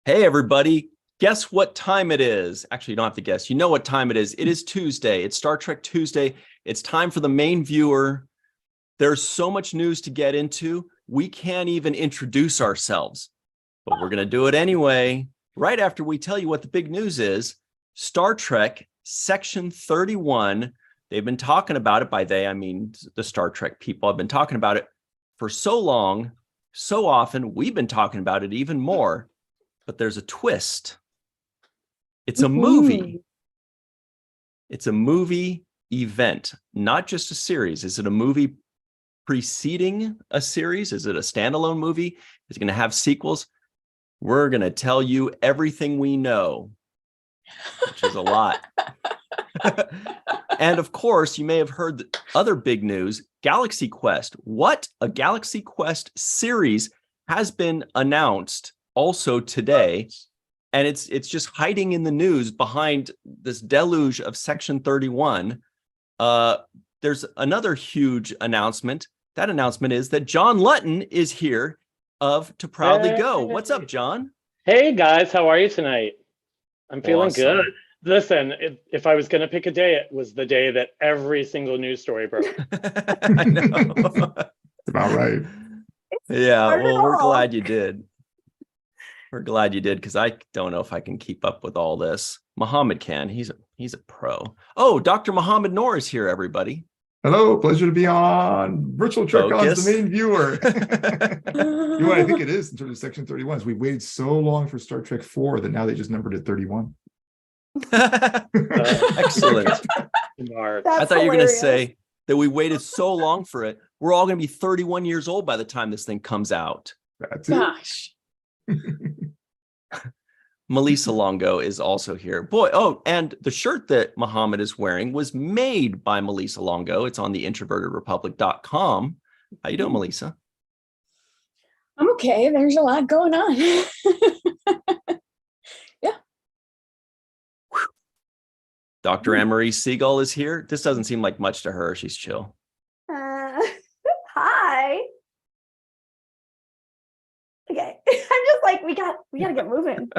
Hey, everybody. Guess what time it is? Actually, you don't have to guess. You know what time it is. It is Tuesday. It's Star Trek Tuesday. It's time for the main viewer. There's so much news to get into. We can't even introduce ourselves, but we're going to do it anyway. Right after we tell you what the big news is, Star Trek Section 31. They've been talking about it. By they, I mean the Star Trek people have been talking about it for so long, so often. We've been talking about it even more. But there's a twist. It's a movie. It's a movie event, not just a series. Is it a movie preceding a series? Is it a standalone movie? Is it going to have sequels? We're going to tell you everything we know, which is a lot. And of course, you may have heard the other big news, Galaxy Quest. What? A Galaxy Quest series has been announced also today, and it's just hiding in the news behind this deluge of Section 31. There's another huge announcement. That announcement is that John Lutton is here of To Proudly Go. What's up, John? Hey guys, how are you tonight? I'm feeling Awesome. good. Listen, if I was going to pick a day, it was the day that every single news story broke. I know. About right. Yeah, well, we're glad you did. We're glad you did, because I don't know if I can keep up with all this. Muhammad can. He's a pro. Oh, Dr. Muhammad Noor is here, everybody. Hello, pleasure to be on Virtual Trek God's the main viewer. You know what I think it is in terms of Section 31 is we waited so long for Star Trek 4 that now they just numbered it 31. Excellent. I thought you were going to say that we waited so long for it. We're all going to be 31 years old by the time this thing comes out. That's it. Gosh. Melissa Longo is also here. Boy, oh, and the shirt that Muhammad is wearing was made by Melissa Longo. It's on the introvertedrepublic.com. How you doing, Melissa? I'm okay. There's a lot going on. Yeah. Dr. Anne-Marie Siegel is here. This doesn't seem like much to her. She's chill. Hi. Okay. I'm just like, we gotta get moving.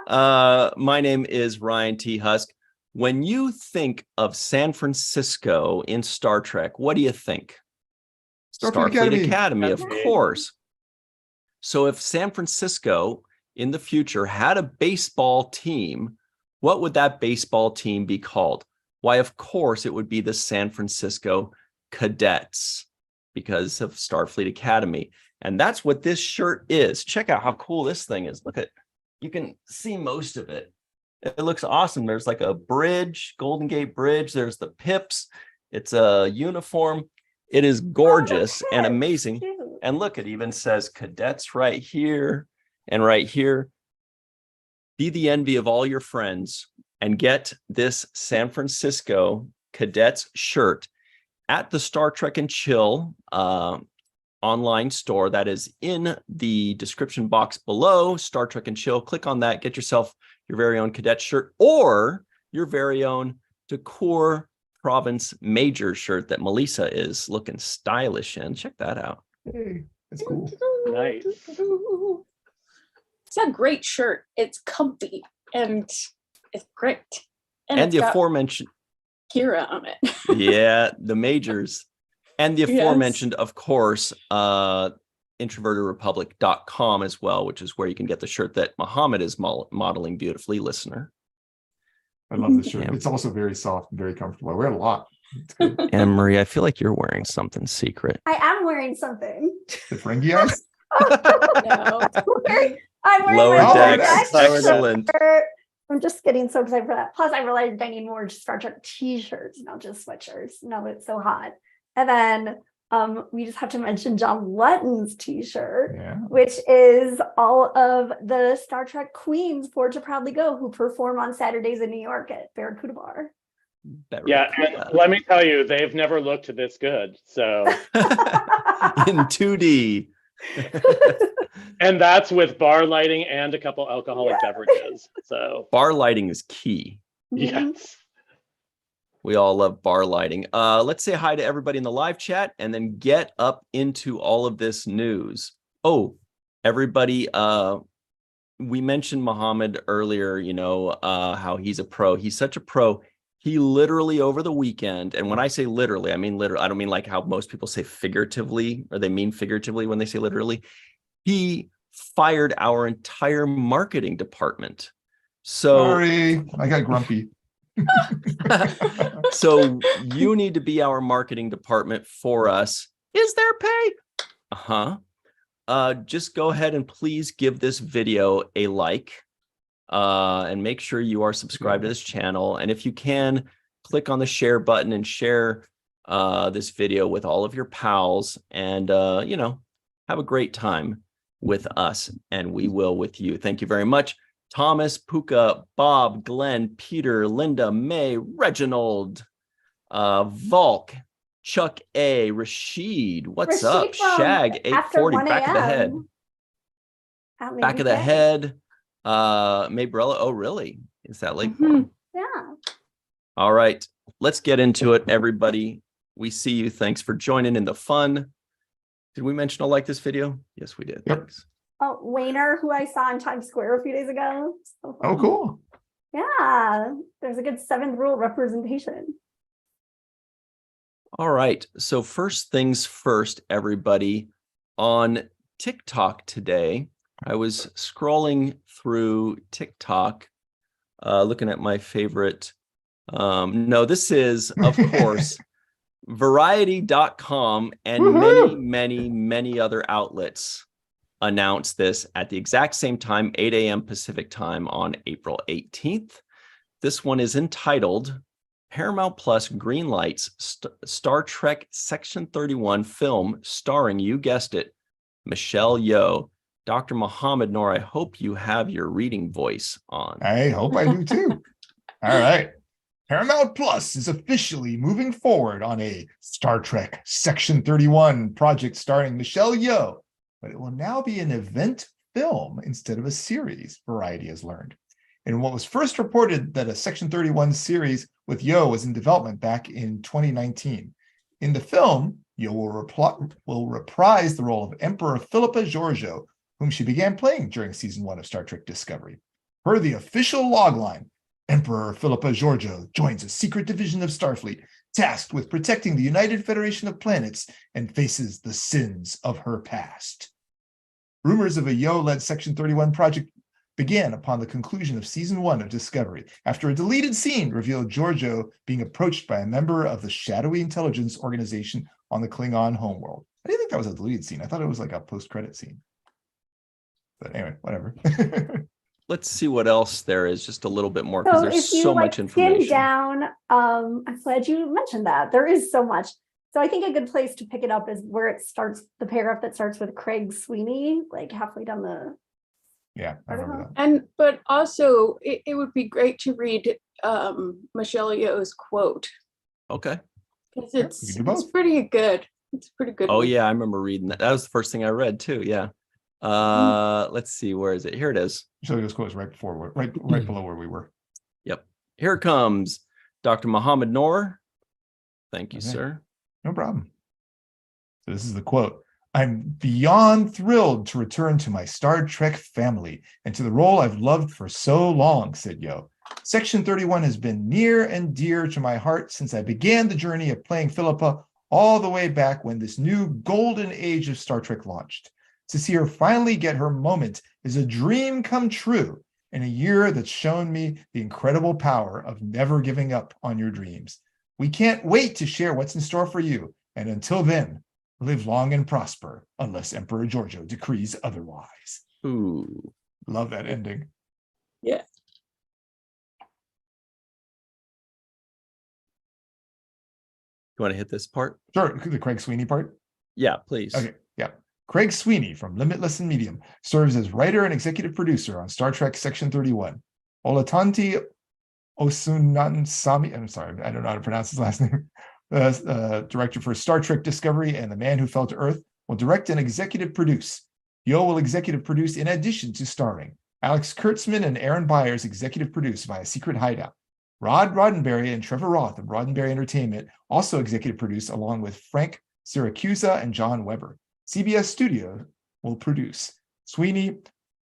My name is Ryan T. Husk. When you think of San Francisco in Star Trek, what do you think? Starfleet Academy, of course. So if San Francisco in the future had a baseball team, what would that baseball team be called? Why, of course, it would be the San Francisco Cadets, because of Starfleet Academy. And that's what this shirt is. Check out how cool this thing is. Look at, you can see most of it. It looks awesome. There's like a bridge, Golden Gate Bridge. There's the pips. It's a uniform. It is gorgeous and amazing. Cute. And look, it even says cadets right here and right here. Be the envy of all your friends and get this San Francisco Cadets shirt at the Star Trek and Chill online store. That is in the description box below. Star Trek and Chill. Click on that. Get yourself your very own cadet shirt or your very own Decor Province Major shirt that Melissa is looking stylish in. Check that out. Hey, that's cool. Nice. It's a great shirt. It's comfy and it's great. And it's the got aforementioned Kira on it. yeah, the majors. And the aforementioned, of course, introvertedrepublic.com as well, which is where you can get the shirt that Muhammad is modeling beautifully, listener. I love this shirt. It's also very soft and very comfortable. I wear it a lot. Anne-Marie, I feel like you're wearing something secret. I am wearing something. The Ferengi eyes? No. I'm wearing Lower my decks. Lower Excellent. shirt. I'm just getting so excited for that. Plus, I realized I need more Star Trek t-shirts, not just sweatshirts. No, it's so hot. And then we just have to mention John Lutton's t-shirt, which is all of the Star Trek queens for To Proudly Go who perform on Saturdays in New York at Barracuda Bar. Yeah, and let me tell you, they've never looked this good. So in 2D. And that's with bar lighting and a couple alcoholic beverages. So bar lighting is key. Yes. We all love bar lighting. Let's say hi to everybody in the live chat and then get up into all of this news. Oh, everybody we mentioned Muhammad earlier, how he's a pro. He's such a pro. He literally over the weekend, and when I say literally, I mean literally. I don't mean like how most people say figuratively, or they mean figuratively when they say literally. He fired our entire marketing department. So Sorry, I got grumpy. so you need to be our marketing department for us. Is there pay? Just go ahead and please give this video a like, and make sure you are subscribed to this channel. And if you can, click on the share button and share this video with all of your pals, and have a great time with us, and we will with you. Thank you very much. Thomas, Puka, Bob, Glenn, Peter, Linda, May, Reginald, Volk, Chuck A, Rashid, what's up? Shag 840, back of the head. Back of the head. Maybrella. Oh, really? Is that late? Yeah. All right. Let's get into it, everybody. We see you. Thanks for joining in the fun. Did we mention I'll like this video? Yes, we did. Yep. Thanks. Oh, Wayner, who I saw in Times Square a few days ago. So Oh, cool. yeah, there's a good 7th rule representation. All right. So first things first, everybody. On TikTok today, I was scrolling through TikTok, looking at my favorite. No, this is, of course, Variety.com and many other outlets announced this at the exact same time, 8 a.m. Pacific time on April 18th. This one is entitled Paramount Plus greenlights Star Trek Section 31 film starring, you guessed it, Michelle Yeoh. Dr. Muhammad Noor, I hope you have your reading voice on. I hope I do too. All right. Paramount Plus is officially moving forward on a Star Trek Section 31 project starring Michelle Yeoh, but it will now be an event film instead of a series, Variety has learned. And what was first reported that a Section 31 series with Yeoh was in development back in 2019. In the film, Yeoh will reprise the role of Emperor Philippa Georgiou, whom she began playing during season 1 of Star Trek Discovery. Per the official logline, Emperor Philippa Georgiou joins a secret division of Starfleet tasked with protecting the United Federation of Planets and faces the sins of her past. Rumors of a Yeoh-led Section 31 project began upon the conclusion of season 1 of Discovery, after a deleted scene revealed Georgiou being approached by a member of the shadowy intelligence organization on the Klingon homeworld. I didn't think that was a deleted scene. I thought it was like a post-credit scene. But anyway, whatever. Let's see what else there is, just a little bit more, So because if there's you so much skim information. down, I'm glad you mentioned that. There is so much. So I think a good place to pick it up is where it starts, the paragraph that starts with Craig Sweeney, like halfway down the. Yeah, I remember that. And but also it would be great to read Michelle Yeoh's quote, Okay. because we it's can do both. pretty good. It's pretty good. Oh, yeah, I remember reading that. That was the first thing I read, too. Yeah. Let's see. Where is it? Here it is. Michelle Yeoh's quote is right before, right below where we were. Yep. Here it comes. Dr. Muhammad Noor. Thank you, Okay. sir. No problem. So this is the quote. I'm beyond thrilled to return to my Star Trek family and to the role I've loved for so long, said Yeoh. Section 31 has been near and dear to my heart since I began the journey of playing Philippa all the way back when this new golden age of Star Trek launched. To see her finally get her moment is a dream come true in a year that's shown me the incredible power of never giving up on your dreams. We can't wait to share what's in store for you. And until then, live long and prosper, unless Emperor Georgiou decrees otherwise. Ooh. Love that ending. Yeah. You want to hit this part? Sure, the Craig Sweeney part. Yeah, please. Okay, yeah. Craig Sweeney from Limitless and Medium serves as writer and executive producer on Star Trek Section 31. Olatunji Osunansami, I'm sorry, I don't know how to pronounce his last name, director for Star Trek Discovery and The Man Who Fell to Earth, will direct and executive produce. Yeoh will executive produce in addition to starring. Alex Kurtzman and Aaron Byers executive produce via Secret Hideout. Rod Roddenberry and Trevor Roth of Roddenberry Entertainment also executive produce, along with Frank Siracusa and John Weber. CBS Studio will produce. Sweeney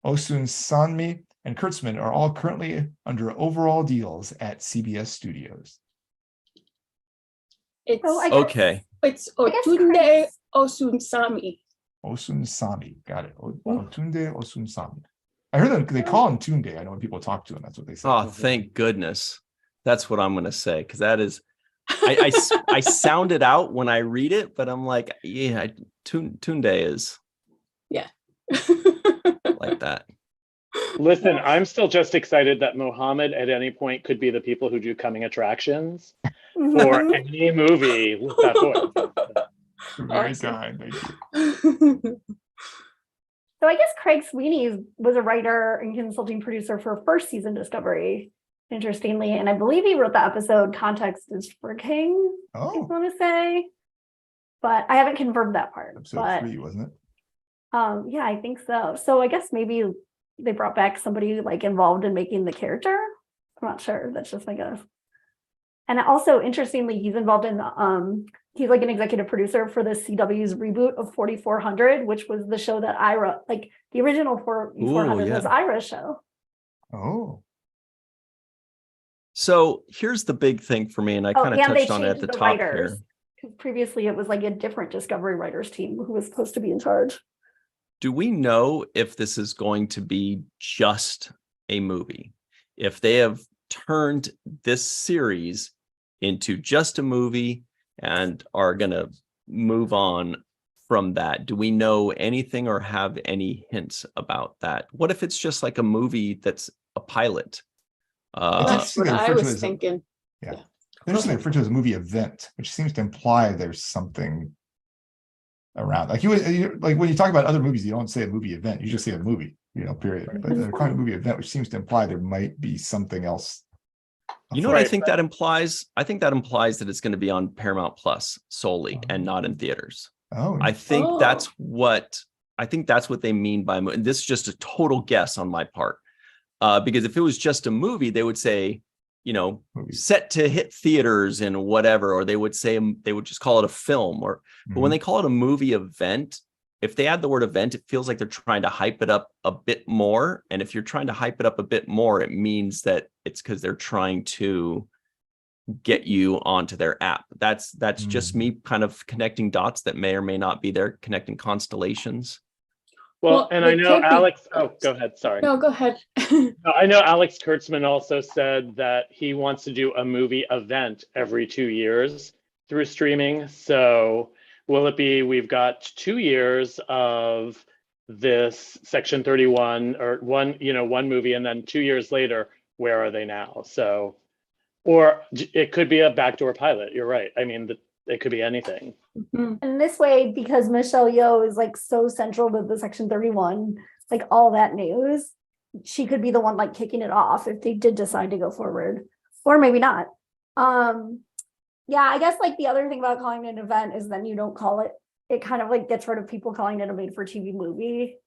Osun Sanmi, and Kurtzman are all currently under overall deals at CBS Studios. It's Oh, I guess- Okay. it's I guess Otunde Craig's- Osunsami. Osun Sami, got it. Mm. Otunde Osun Sami. I heard them, they call him Tunde. I know when people talk to him, that's what they say. Oh, thank goodness. That's what I'm going to say. Cause that is, I sound it out when I read it, but I'm like, yeah, Tunde is like that. Listen, I'm still just excited that Mohammed at any point could be the people who do coming attractions for Mhm. any movie with that voice. Very Awesome. kind, thank you. So I guess Craig Sweeney was a writer and consulting producer for first season Discovery, interestingly. And I believe he wrote the episode Context is for King, I Oh, want to say. But I haven't confirmed that part. episode But 3, wasn't it? yeah, I think so. So I guess maybe they brought back somebody like involved in making the character. I'm not sure. That's just my guess. And also, interestingly, he's involved in he's like an executive producer for the CW's reboot of 4400, which was the show that Ira, like the original 4400 yeah. was Ira's show. Oh, So here's the big thing for me, and I kind of and they touched on it at changed the the top writers. here. 'Cause previously, it was like a different Discovery writers team who was supposed to be in charge. Do we know if this is going to be just a movie? If they have turned this series into just a movie and are going to move on from that? Do we know anything or have any hints about that? What if it's just like a movie that's a pilot? That's interesting what they I refer to it was as a- thinking. interesting they refer to it as a movie event, which seems to imply there's something around. Like like when you talk about other movies, you don't say a movie event, you just say a movie, period. But they're calling it a movie event, which seems to imply there might be something else. You know what I Right. think that implies? I think that implies that it's going to be on Paramount Plus solely and not in theaters. Oh, I think Oh. that's what they mean by and this is just a total guess on my part. Because if it was just a movie, they would say, movie. set to hit theaters and whatever, or they would just call it a film, but when they call it a movie event, if they add the word event, it feels like they're trying to hype it up a bit more. And if you're trying to hype it up a bit more, it means that it's because they're trying to get you onto their app. That's just me kind of connecting dots that may or may not be there, connecting constellations. Well, and I it know could be- Alex. Oh, go ahead. Sorry. No, go ahead. No, I know Alex Kurtzman also said that he wants to do a movie event every 2 years through streaming. So will it be, we've got 2 years of this Section 31 or one movie, and then 2 years later, where are they now? So, or it could be a backdoor pilot. You're right. I mean, it could be anything. Mhm. And this way, because Michelle Yeoh is like so central to the Section 31, like all that news, she could be the one like kicking it off if they did decide to go forward, or maybe not. Yeah, I guess like the other thing about calling it an event is then you don't call it. It kind of like gets rid of people calling it a made-for-TV movie,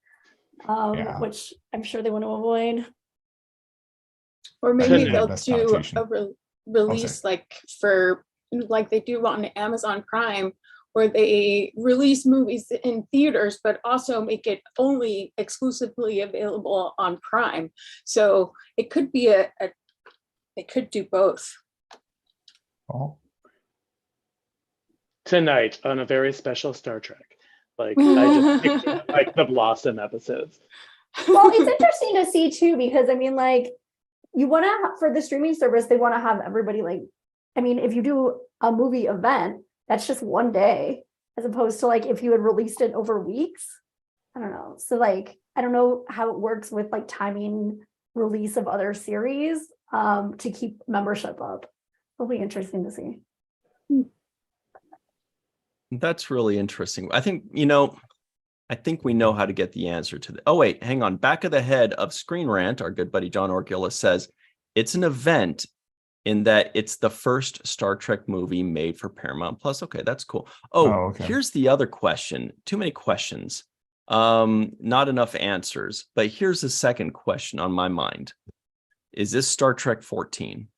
Yeah. which I'm sure they want to avoid. Or That maybe could be they'll the best do connotation. a release like they do on Amazon Prime, where they release movies in theaters, but also make it only exclusively available on Prime. So it could be it could do both. Oh, Tonight on a very special Star Trek. Like I just picture like the Blossom episodes. Well, it's interesting to see too, because I mean, like, you want to, for the streaming service, they want to have everybody like, I mean, if you do a movie event, that's just one day, as opposed to like if you had released it over weeks. I don't know. So like, I don't know how it works with like timing release of other series to keep membership up. It'll be interesting to see. That's really interesting. I think we know how to get the answer to the. Oh, wait, hang on. Back of the head of Screen Rant, our good buddy John Orkula says it's an event in that it's the first Star Trek movie made for Paramount Plus. Okay, that's cool. Oh, okay. Here's the other question. Too many questions. Not enough answers. But here's the second question on my mind. Is this Star Trek 14?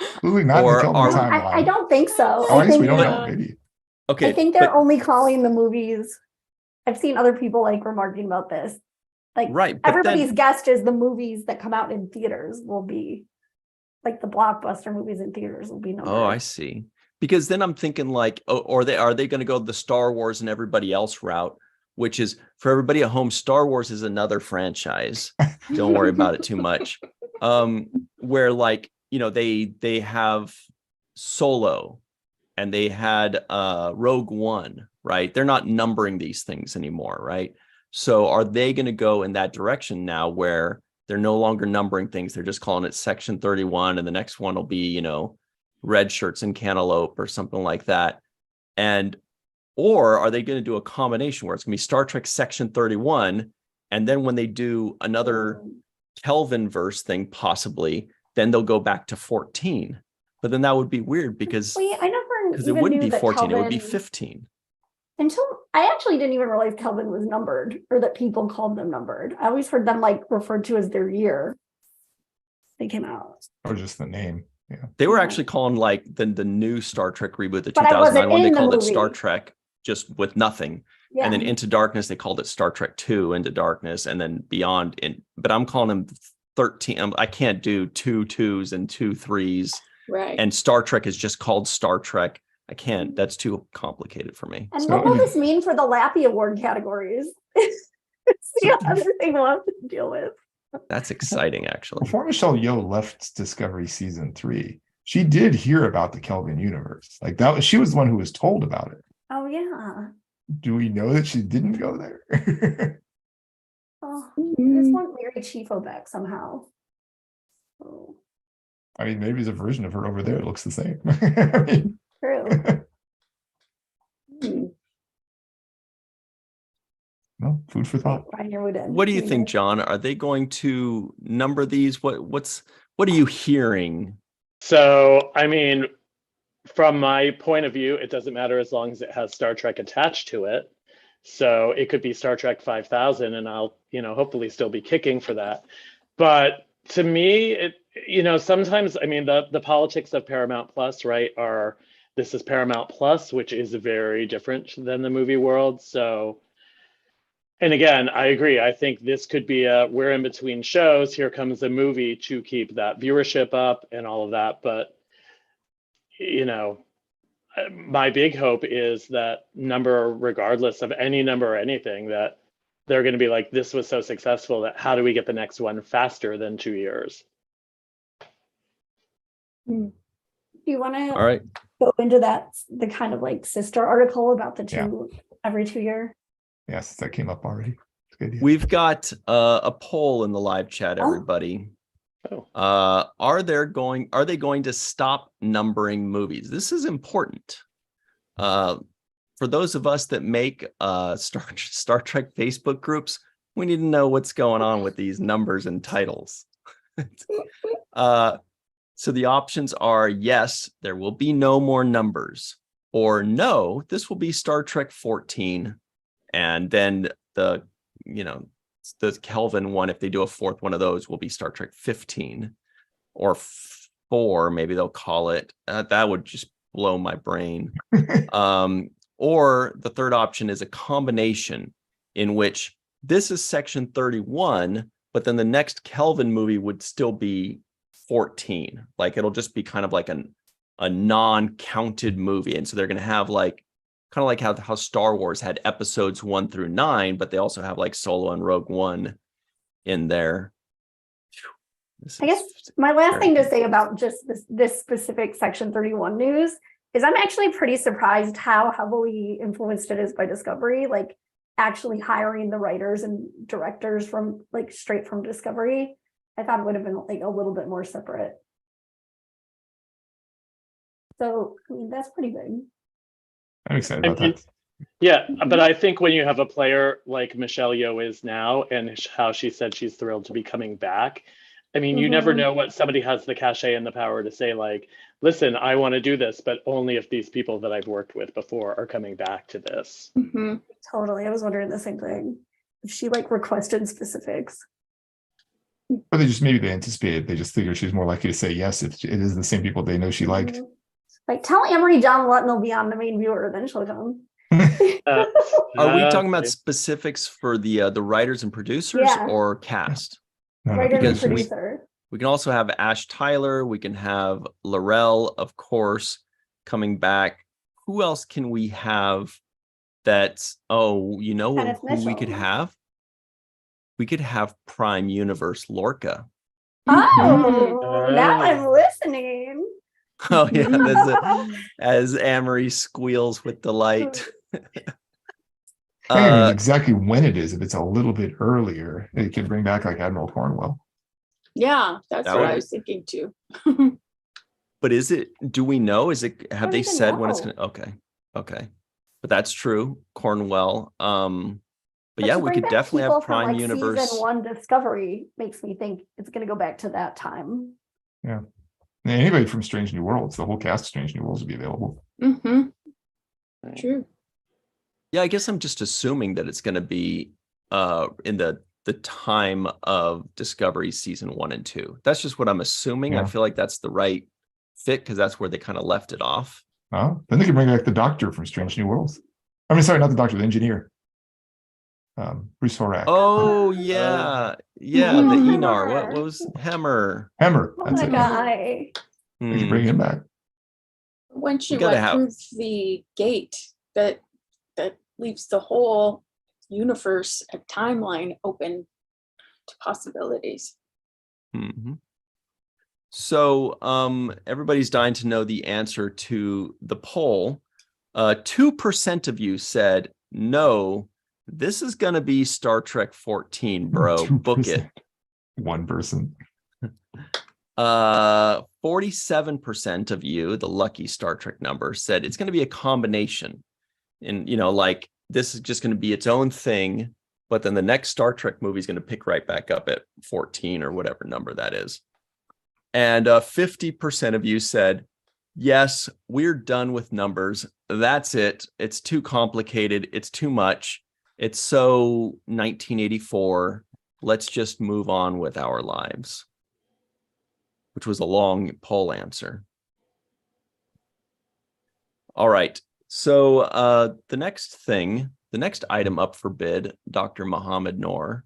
Absolutely not in Or the Kelvin are- timeline. I don't think so. Oh, I guess we think, don't know. Maybe. Okay, I think they're but only calling the movies I've seen other people like remarking about this. Like Right, but everybody's guessed is the movies that come out in theaters will be like the blockbuster movies in theaters will be numbered. Oh, I see. Because then I'm thinking like, oh, or are they going to go the Star Wars and everybody else route, which is for everybody at home, Star Wars is another franchise. Don't worry about it too much. Where like, they have Solo and they had Rogue One, right? They're not numbering these things anymore, right? So are they going to go in that direction now where they're no longer numbering things? They're just calling it Section 31, and the next one will be, Red Shirts and Cantaloupe or something like that. Or are they going to do a combination where it's going to be Star Trek Section 31, and then when they do another Kelvin verse thing, possibly, then they'll go back to 14. But then that would be weird because Wait, I never it even wouldn't knew be that 14, it would be Kelvin- 15. Until I actually didn't even realize Kelvin was numbered or that people called them numbered. I always heard them like referred to as their year they came out. Or just the name. Yeah. They were actually calling like the new Star Trek reboot, the But I 2009 wasn't one, they in the called it Star movie. Trek just with nothing. Yeah. And then Into Darkness, they called it Star Trek 2 Into Darkness, and then Beyond. But I'm calling them 13. I can't do 2 2s and 2 3s. Right. And Star Trek is just called Star Trek. I can't. That's too complicated for me. And So- what will this mean for the Lappy Award categories? It's the other thing we'll have to deal with. That's exciting, actually. Before Michelle Yeoh left Discovery season 3, she did hear about the Kelvin universe. Like she was the one who was told about it. Oh yeah. Do we know that she didn't go there? Oh, I just want Mary Chiefo back somehow. Oh, I mean, maybe there's a version of her over there that looks the same. I mean, true. no, food for thought. Rainier would end. What do you think, John? Are they going to number these? What are you hearing? So, I mean, from my point of view, it doesn't matter as long as it has Star Trek attached to it. So it could be Star Trek 5000, and I'll, hopefully still be kicking for that. But to me, sometimes, I mean, the politics of Paramount Plus, right, this is Paramount Plus, which is very different than the movie world. So, and again, I agree. I think this could be we're in between shows. Here comes a movie to keep that viewership up and all of that. But, my big hope is that number, regardless of any number or anything, that they're going to be like, this was so successful that how do we get the next one faster than 2 years? Do you want to All right. go into the kind of like sister article about the two every 2 year? Yes, that came up already. It's a good idea. We've got a poll in the live chat, Oh. everybody. Oh. Are they going to stop numbering movies? This is important. For those of us that make Star Trek Facebook groups, we need to know what's going on with these numbers and titles. So the options are yes, there will be no more numbers, or no, this will be Star Trek 14, and then the Kelvin one, if they do a fourth one of those, will be Star Trek 15 or 4, maybe they'll call it. That would just blow my brain. Or the third option is a combination in which this is Section 31, but then the next Kelvin movie would still be 14. Like it'll just be kind of like a non-counted movie. And so they're going to have like kind of like how Star Wars had episodes 1 through 9, but they also have like Solo and Rogue One in there. I guess my last thing to say about just this specific Section 31 news is I'm actually pretty surprised how heavily influenced it is by Discovery, like actually hiring the writers and directors from like straight from Discovery. I thought it would have been like a little bit more separate. So, I mean, that's pretty big. I'm excited about that. Yeah, but I think when you have a player like Michelle Yeoh is now, and how she said she's thrilled to be coming back, I mean, you never know what somebody has the cachet and the power to say, like, listen, I want to do this, but only if these people that I've worked with before are coming back to this. Mm-hmm. Totally. I was wondering the same thing. If she like requested specifics. Or maybe they anticipated. They just figured she's more likely to say yes if it is the same people they know she liked. Like, tell Amory John Lutton will be on the main viewer, then she'll come. Are we talking about specifics for the writers and producers Yeah. or cast? No, Writer and because we- producer. We can also have Ash Tyler. We can have Laurel, of course, coming back. Who else can we have that's, you know Kenneth who we could Mitchell. have? We could have Prime Universe Lorca. Oh, now I'm listening. Oh, yeah. As Amory squeals with delight. I mean, exactly when it is. If it's a little bit earlier, it could bring back like Admiral Cornwell. Yeah, that's That what would- I was thinking too. But is it, do we know? Is it, have Don't they even said when it's know. going to, okay. But that's true. Cornwell. But But yeah, to we bring could back definitely people have from, Prime like, Universe. Season 1 Discovery makes me think it's going to go back to that time. And anybody from Strange New Worlds, the whole cast of Strange New Worlds would be available. Mm-hmm. True. Yeah, I guess I'm just assuming that it's going to be in the time of Discovery season 1 and 2. That's just what I'm assuming. I Yeah. feel like that's the right fit because that's where they kind of left it off. Oh, then they can bring back the Doctor from Strange New Worlds. I mean, sorry, not the Doctor, the engineer. Bruce Horak. Oh yeah, yeah. The Enar. What was Hemmer? Hemmer. Oh That's my it. guy. They can bring him back. When she gotta went have- through the gate, that leaves the whole universe and timeline open to possibilities. Mhm. So everybody's dying to know the answer to the poll. 2% of you said no. This is going to be Star Trek 14, bro. Book it. 1 person. 47% of you, the lucky Star Trek number, said it's going to be a combination. And, like this is just going to be its own thing. But then the next Star Trek movie is going to pick right back up at 14 or whatever number that is. And 50% of you said, yes, we're done with numbers. That's it. It's too complicated. It's too much. It's so 1984. Let's just move on with our lives. Which was a long poll answer. All right. So the next item up for bid, Dr. Mohammed Noor,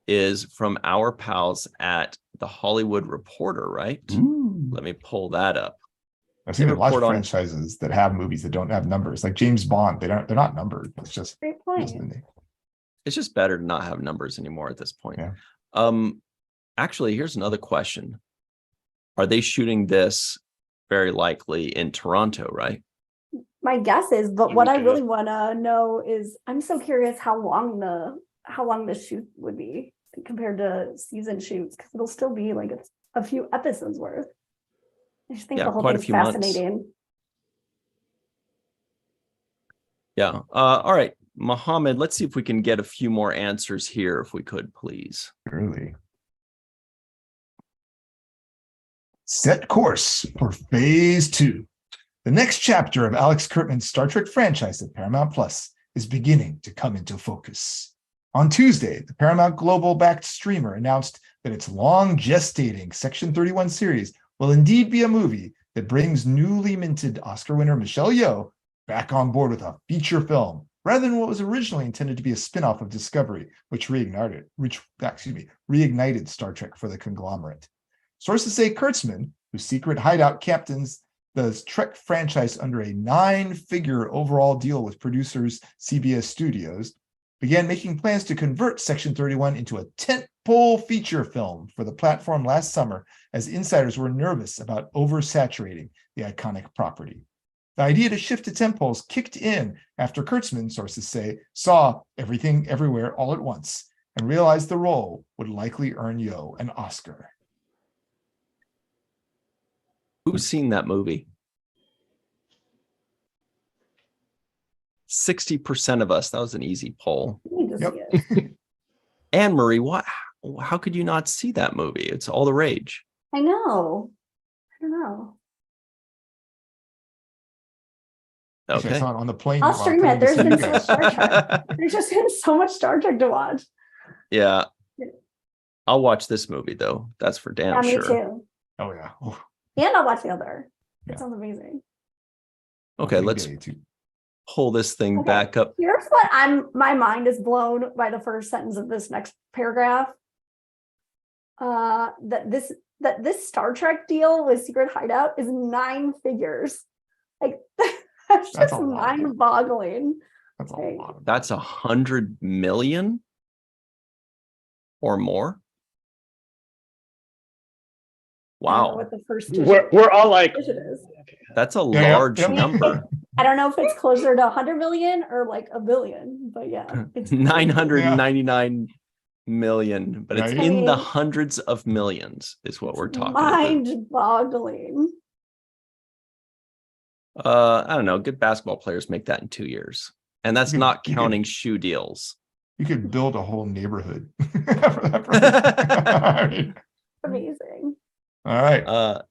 is from our pals at the Hollywood Reporter, right? Ooh. Let me pull that up. I've seen a lot of report on- franchises that have movies that don't have numbers, like James Bond. They're not numbered. It's just Great here's point. the name. It's just better to not have numbers anymore at this point. Yeah. Actually, here's another question. Are they shooting this very likely in Toronto, right? My guess is, but what I Yeah. really want to know is, I'm so curious how long the shoot would be compared to season shoots, because it'll still be like a few episodes worth. I just think Yeah, the whole quite a thing's few months. fascinating. Yeah. All right, Mohammed, let's see if we can get a few more answers here, if we could, please. Really. Set course for phase 2. The next chapter of Alex Kurtzman's Star Trek franchise at Paramount Plus is beginning to come into focus. On Tuesday, the Paramount Global-backed streamer announced that its long gestating Section 31 series will indeed be a movie that brings newly minted Oscar winner Michelle Yeoh back on board with a feature film, rather than what was originally intended to be a spin-off of Discovery, which reignited Star Trek for the conglomerate. Sources say Kurtzman, whose secret hideout captains the Trek franchise under a 9-figure overall deal with producers CBS Studios, began making plans to convert Section 31 into a tentpole feature film for the platform last summer, as insiders were nervous about oversaturating the iconic property. The idea to shift to tentpoles kicked in after Kurtzman, sources say, saw Everything Everywhere All at Once and realized the role would likely earn Yeoh an Oscar. Who's seen that movie? 60% of us. That was an easy poll. I need to Yep. see it. Anne Marie, how could you not see that movie? It's all the rage. I know. I don't know. Actually, I Okay. saw it on the plane. I'll while stream coming it. to There's see been you so guys. much Star Trek. There's just been so much Star Trek to watch. Yeah. I'll watch this movie though. That's for damn Yeah, me sure. too. Oh yeah. Oh, And I'll watch the other. Yeah. It sounds amazing. Okay, opening let's day, too. pull this thing back up. Here's what my mind is blown by the first sentence of this next paragraph. That this Star Trek deal with Secret Hideout is 9 figures. Like that's That's just a lot. mind-boggling. That's a lot. That's 100 million or more. I don't know Wow, what the first We're all like, digit is. that's a Yeah, large yep. number. I don't know if it's closer to 100 million or like a billion, but yeah, it's 999 million, but it's Right. in the I mean, hundreds of millions is what we're talking about. mind-boggling. I don't know. Good basketball players make that in 2 years. And that's You could- not you could- counting shoe deals. You could build a whole neighborhood for that price. I mean, Amazing. all right.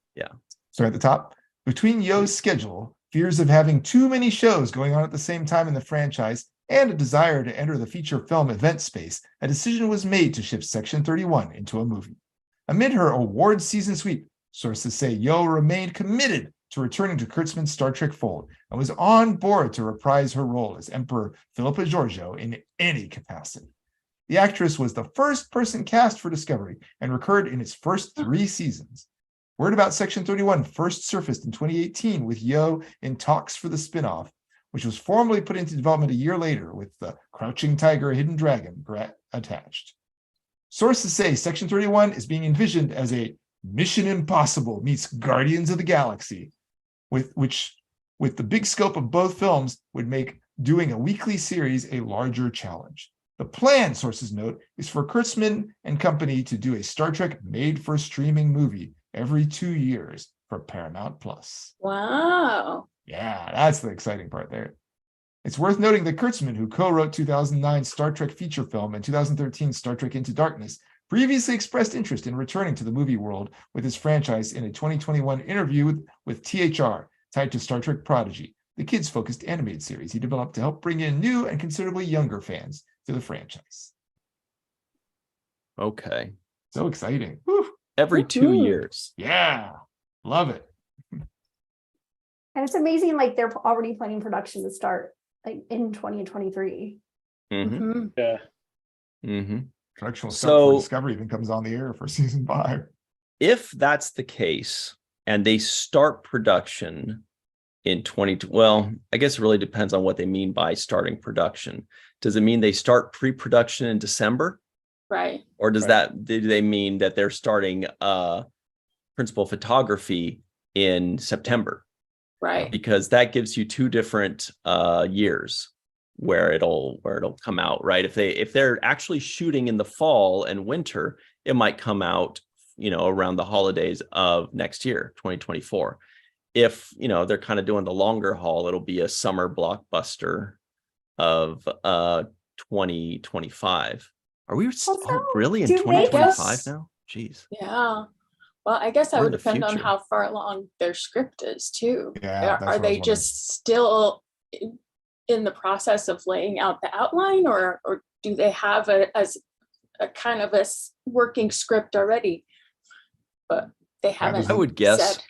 So at the top, between Yeoh's schedule, fears of having too many shows going on at the same time in the franchise, and a desire to enter the feature film event space, a decision was made to shift Section 31 into a movie. Amid her award season sweep, sources say Yeoh remained committed to returning to Kurtzman's Star Trek fold and was on board to reprise her role as Emperor Philippa Georgiou in any capacity. The actress was the first person cast for Discovery and recurred in its first 3 seasons. Word about Section 31 first surfaced in 2018 with Yeoh in talks for the spinoff, which was formally put into development a year later with the Crouching Tiger, Hidden Dragon attached. Sources say Section 31 is being envisioned as a Mission Impossible meets Guardians of the Galaxy, with the big scope of both films would make doing a weekly series a larger challenge. The plan, sources note, is for Kurtzman and company to do a Star Trek made-for-streaming movie every 2 years for Paramount Plus. Wow. Yeah, that's the exciting part there. It's worth noting that Kurtzman, who co-wrote 2009 Star Trek feature film and 2013 Star Trek Into Darkness, previously expressed interest in returning to the movie world with his franchise in a 2021 interview with THR, tied to Star Trek Prodigy, the kids-focused animated series he developed to help bring in new and considerably younger fans to the franchise. Okay. So exciting. Whew. Every 2 Woohoo. years. Yeah, love it. And it's amazing, like they're already planning production to start like in 2023. Mm-hmm. Mhm. yeah. Mm-hmm. Production will start before So- Discovery even comes on the air for season 5. If that's the case, and they start production in 20, well, I guess it really depends on what they mean by starting production. Does it mean they start pre-production in December? Right. Or does Right. do they mean that they're starting principal photography in September? Right. Because that gives you 2 different years where it'll come out, right? If they're actually shooting in the fall and winter, it might come out, around the holidays of next year, 2024. If they're kind of doing the longer haul, it'll be a summer blockbuster of 2025. Are we Also, really in do they 2025 just- now? Jeez. Yeah. Well, I guess that We're in would the depend on future. how far along their script is too. Yeah, that's Are what I they was just still in the process of laying out the outline, or do they have a kind of a working script already? But they haven't. I would guess. said.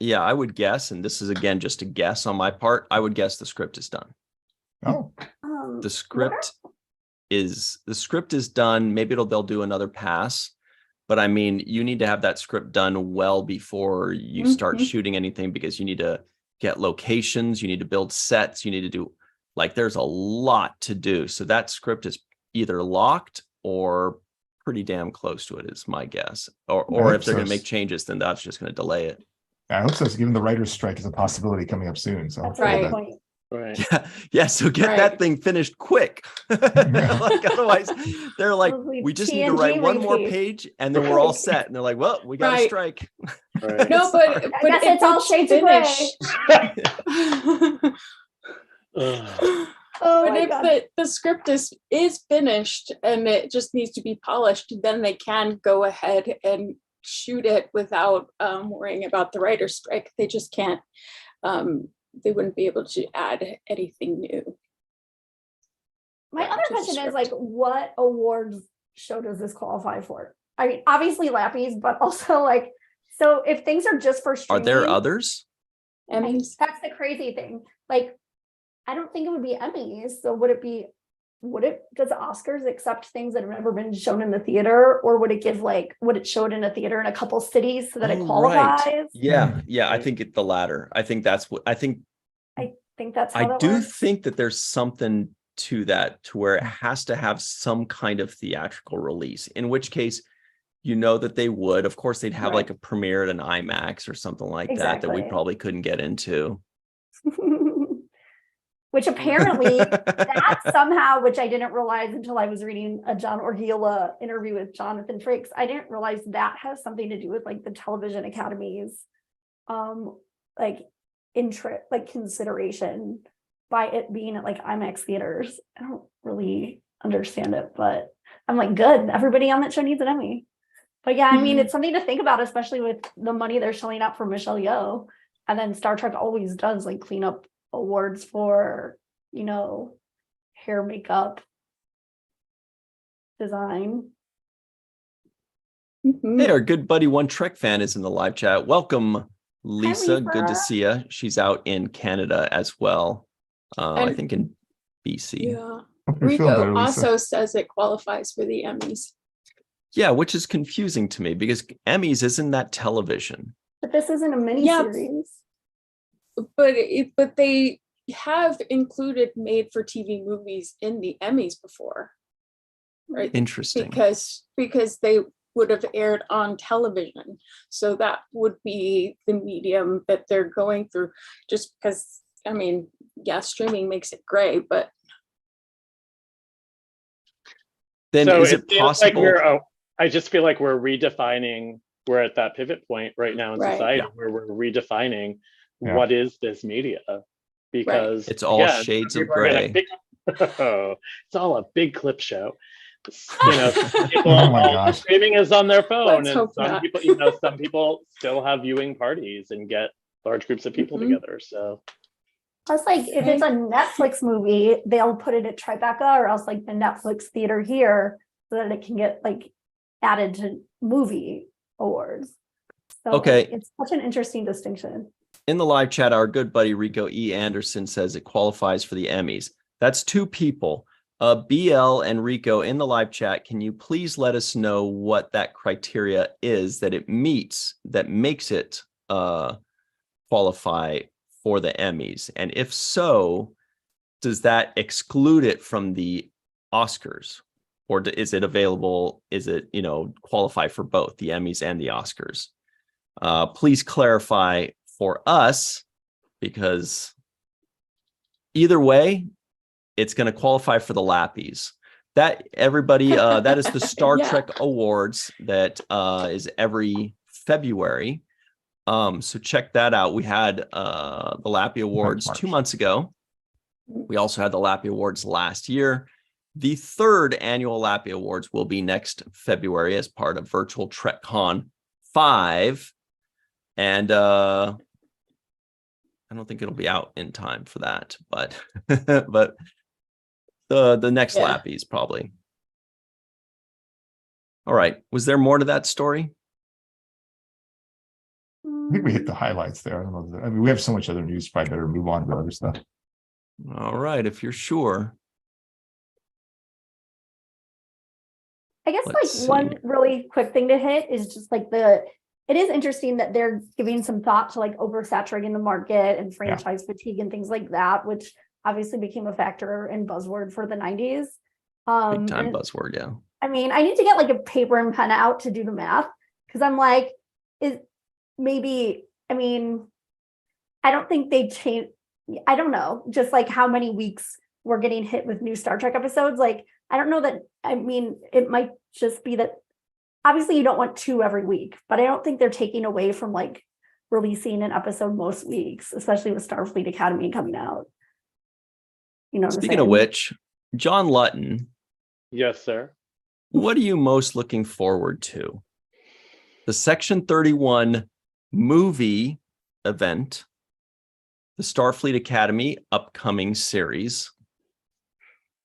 Yeah, I would guess, and this is again just a guess on my part. I would guess the script is done. Oh, The script is done. Maybe they'll do another pass, but I mean, you need to have that script done well before you start Mhm. shooting anything, because you need to get locations, you need to build sets, you need to do, like, there's a lot to do. So that script is either locked or pretty damn close to it, is my guess. Or hope if they're going so. to make changes, then that's just going to delay it. I hope so. Given the writer's strike is a possibility coming up soon. So That's hopefully a Right. good that- point. Right. Yeah, so get that Right. thing finished quick. Like, otherwise, they're like, Probably we just need to TNG write one more repeat. page, and then we're all set. And they're like, well, we got a Right. strike. Right. No, but I guess it's all shades of gray. Ugh. Oh But my if God. the script is finished and it just needs to be polished, then they can go ahead and shoot it without worrying about the writer's strike. They just can't. They wouldn't be able to add anything new. My other to the question is, script. like, what awards show does this qualify for? I mean, obviously Lappies, but also like, so if things are just for Are streaming, there others? Emmys. that's the crazy thing. Like, I don't think it would be Emmys. So does Oscars accept things that have never been shown in the theater, or would it show it in a theater in a couple cities so that it qualifies? Right. Yeah. I think the latter. I think that's what I think. I think that's how I that do works. think that there's something to that, to where it has to have some kind of theatrical release, in which case, that they would, of course, they'd have like a premiere at an IMAX or something like that we Exactly. probably couldn't get into. Which apparently that somehow, which I didn't realize until I was reading a John Orgila interview with Jonathan Frakes, I didn't realize that has something to do with like the television academies, consideration by it being at like IMAX theaters. I don't really understand it, but I'm like, good. Everybody on that show needs an Emmy. But yeah, I mean, it's something to think about, especially with the money they're shelling out for Michelle Yeoh. And then Star Trek always does like clean up awards for, hair, makeup, design. Hey, our good buddy One Trek fan is in the live chat. Welcome, Lisa. Lisa. Good to see you. She's out in Canada as well. I think in BC. Yeah. Hope you feel Rico better, Lisa. also says it qualifies for the Emmys. Yeah, which is confusing to me because Emmys isn't that television. But this isn't a miniseries. But they have included made for TV movies in the Emmys before, right? Interesting. Because they would have aired on television, so that would be the medium that they're going through. Just because, streaming makes it great, but Then So is it feels possible? I just feel like we're redefining. We're at that pivot point right now in Right. society Yeah. where we're redefining Yeah. what is this media, because It's all shades of people are gonna gray. it's all a big clip show. Some people, Oh my all gosh. streaming is on their phone, Let's and hope some not. people, some people still have viewing parties and get large groups of people Mhm. together. So Plus, like, if it's a Netflix movie, they'll put it at Tribeca, or else like the Netflix theater here, so that it can get like added to movie awards. So Okay. it's such an interesting distinction. In the live chat, our good buddy Rico E. Anderson says it qualifies for the Emmys. That's two people. BL and Rico in the live chat, can you please let us know what that criteria is that it meets that makes it qualify for the Emmys? And if so, does that exclude it from the Oscars? Or is it available? Is it, qualify for both the Emmys and the Oscars? Please clarify for us, because either way, it's going to qualify for the Lappies. That everybody, that is the Star Yeah. Trek Awards that is every February. So check that out. We had the Lappie Awards March. 2 months ago. We also had the Lappie Awards last year. The third annual Lappie Awards will be next February as part of Virtual TrekCon 5. And I don't think it'll be out in time for that, but but the next Lappies probably. All right. Was there more to that story? I think we hit the highlights there. I don't know. I mean, we have so much other news. Probably better move on to other stuff. All right, if you're sure. I guess Let's like one really quick thing to hit is just like it is interesting that they're giving some thought to like oversaturating the market and franchise fatigue and things like that, which obviously became a factor in buzzword for the 90s. Big time buzzword, yeah. I mean, I need to get like a paper and pen out to do the math, because I'm like, I don't think they change. I don't know, just like how many weeks we're getting hit with new Star Trek episodes. Like, I don't know that, it might just be that obviously you don't want 2 every week, but I don't think they're taking away from like releasing an episode most weeks, especially with Starfleet Academy coming out. Speaking of which, John Lutton, yes, sir. what are you most looking forward to? The Section 31 movie event, the Starfleet Academy upcoming series,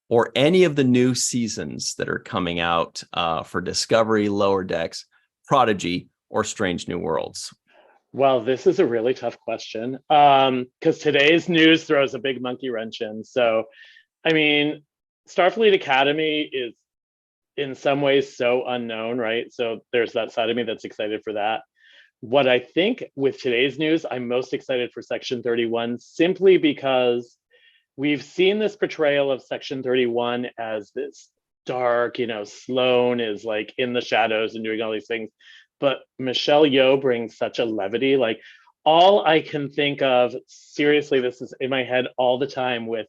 or any of the new seasons that are coming out for Discovery, Lower Decks, Prodigy, or Strange New Worlds? Well, this is a really tough question because today's news throws a big monkey wrench in. So, I mean, Starfleet Academy is in some ways so unknown, right? So there's that side of me that's excited for that. What I think with today's news, I'm most excited for Section 31 simply because we've seen this portrayal of Section 31 as this dark, Sloane is like in the shadows and doing all these things. But Michelle Yeoh brings such a levity. Like all I can think of, seriously, this is in my head all the time with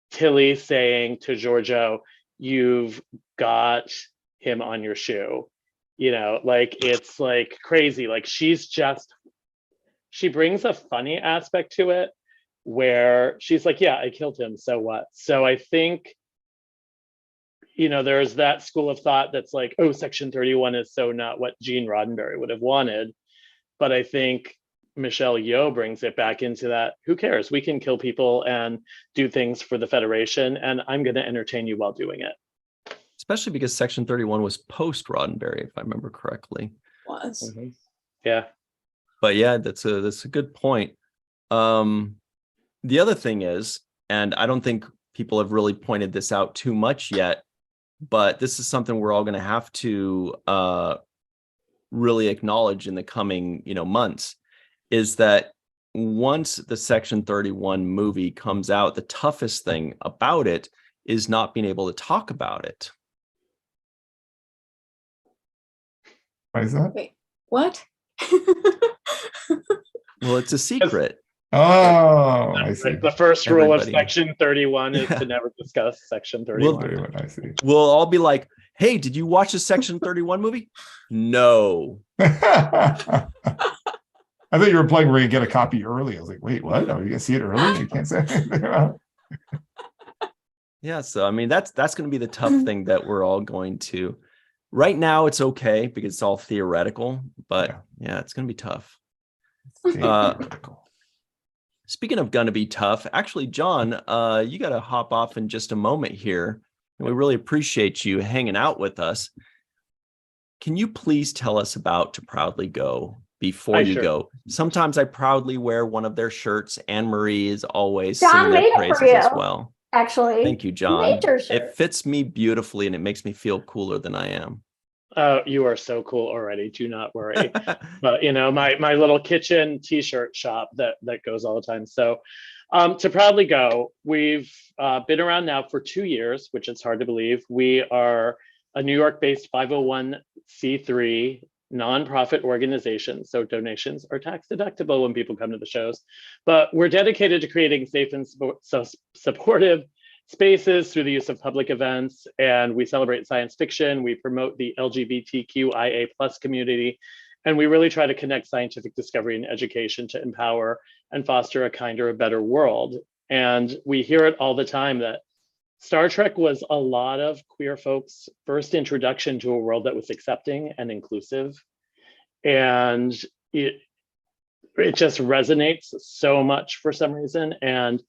Tilly saying to Giorgio, "You've got him on your shoe." Like it's like crazy. Like she brings a funny aspect to it where she's like, "Yeah, I killed him, so what?" So I think there's that school of thought that's like, oh, Section 31 is so not what Gene Roddenberry would have wanted. But I think Michelle Yeoh brings it back into that, who cares? We can kill people and do things for the Federation, and I'm going to entertain you while doing it. Especially because Section 31 was post Roddenberry, if I remember correctly. Was. Mm-hmm. Yeah. But yeah, that's a good point. The other thing is, and I don't think people have really pointed this out too much yet, but this is something we're all going to have to really acknowledge in the coming months, is that once the Section 31 movie comes out, the toughest thing about it is not being able to talk about it. Why is that? Wait, what? Well, it's a secret. Oh, I see. The first rule of Everybody. Section 31 is Yeah. to never discuss Section 31. I see. We'll all be like, hey, did you watch the Section 31 movie? No. I thought you were playing where you get a copy early. I was like, wait, what? Are you gonna see it early? You can't say anything about it. Yeah, so I mean that's going to be the tough thing that we're all going to. Right now it's okay because it's all theoretical, but yeah it's going to be tough. Speaking of going to be tough, actually, John, you got to hop off in just a moment here. We really appreciate you hanging out with us. Can you please tell us about To Proudly Go before you go? Sometimes I proudly wear one of their shirts. Anne-Marie is always John singing their made it for praises you. as well. Actually, Thank you, John. It fits me beautifully and it makes me feel cooler than I am. You are so cool already. Do not worry. But my little kitchen t-shirt shop that goes all the time. So To Proudly Go, we've been around now for 2 years, which is hard to believe. We are a New York-based 501c3 nonprofit organization. So donations are tax deductible when people come to the shows. But we're dedicated to creating safe and supportive spaces through the use of public events, and we celebrate science fiction. We promote the LGBTQIA+ community, and we really try to connect scientific discovery and education to empower and foster a kinder, a better world. And we hear it all the time that Star Trek was a lot of queer folks' first introduction to a world that was accepting and inclusive, and it just resonates so much for some reason. And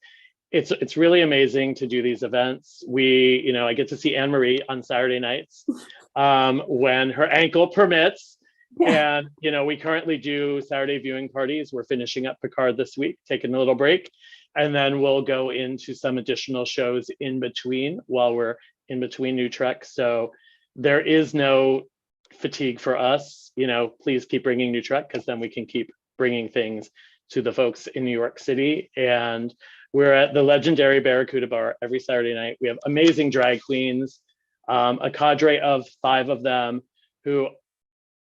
it's really amazing to do these events. I get to see Anne-Marie on Saturday nights when her ankle permits. Yeah. And, we currently do Saturday viewing parties. We're finishing up Picard this week, taking a little break. And then we'll go into some additional shows in between while we're in between new Trek. So there is no fatigue for us. Please keep bringing new Trek because then we can keep bringing things to the folks in New York City. And we're at the legendary Barracuda Bar every Saturday night. We have amazing drag queens, a cadre of 5 of them who,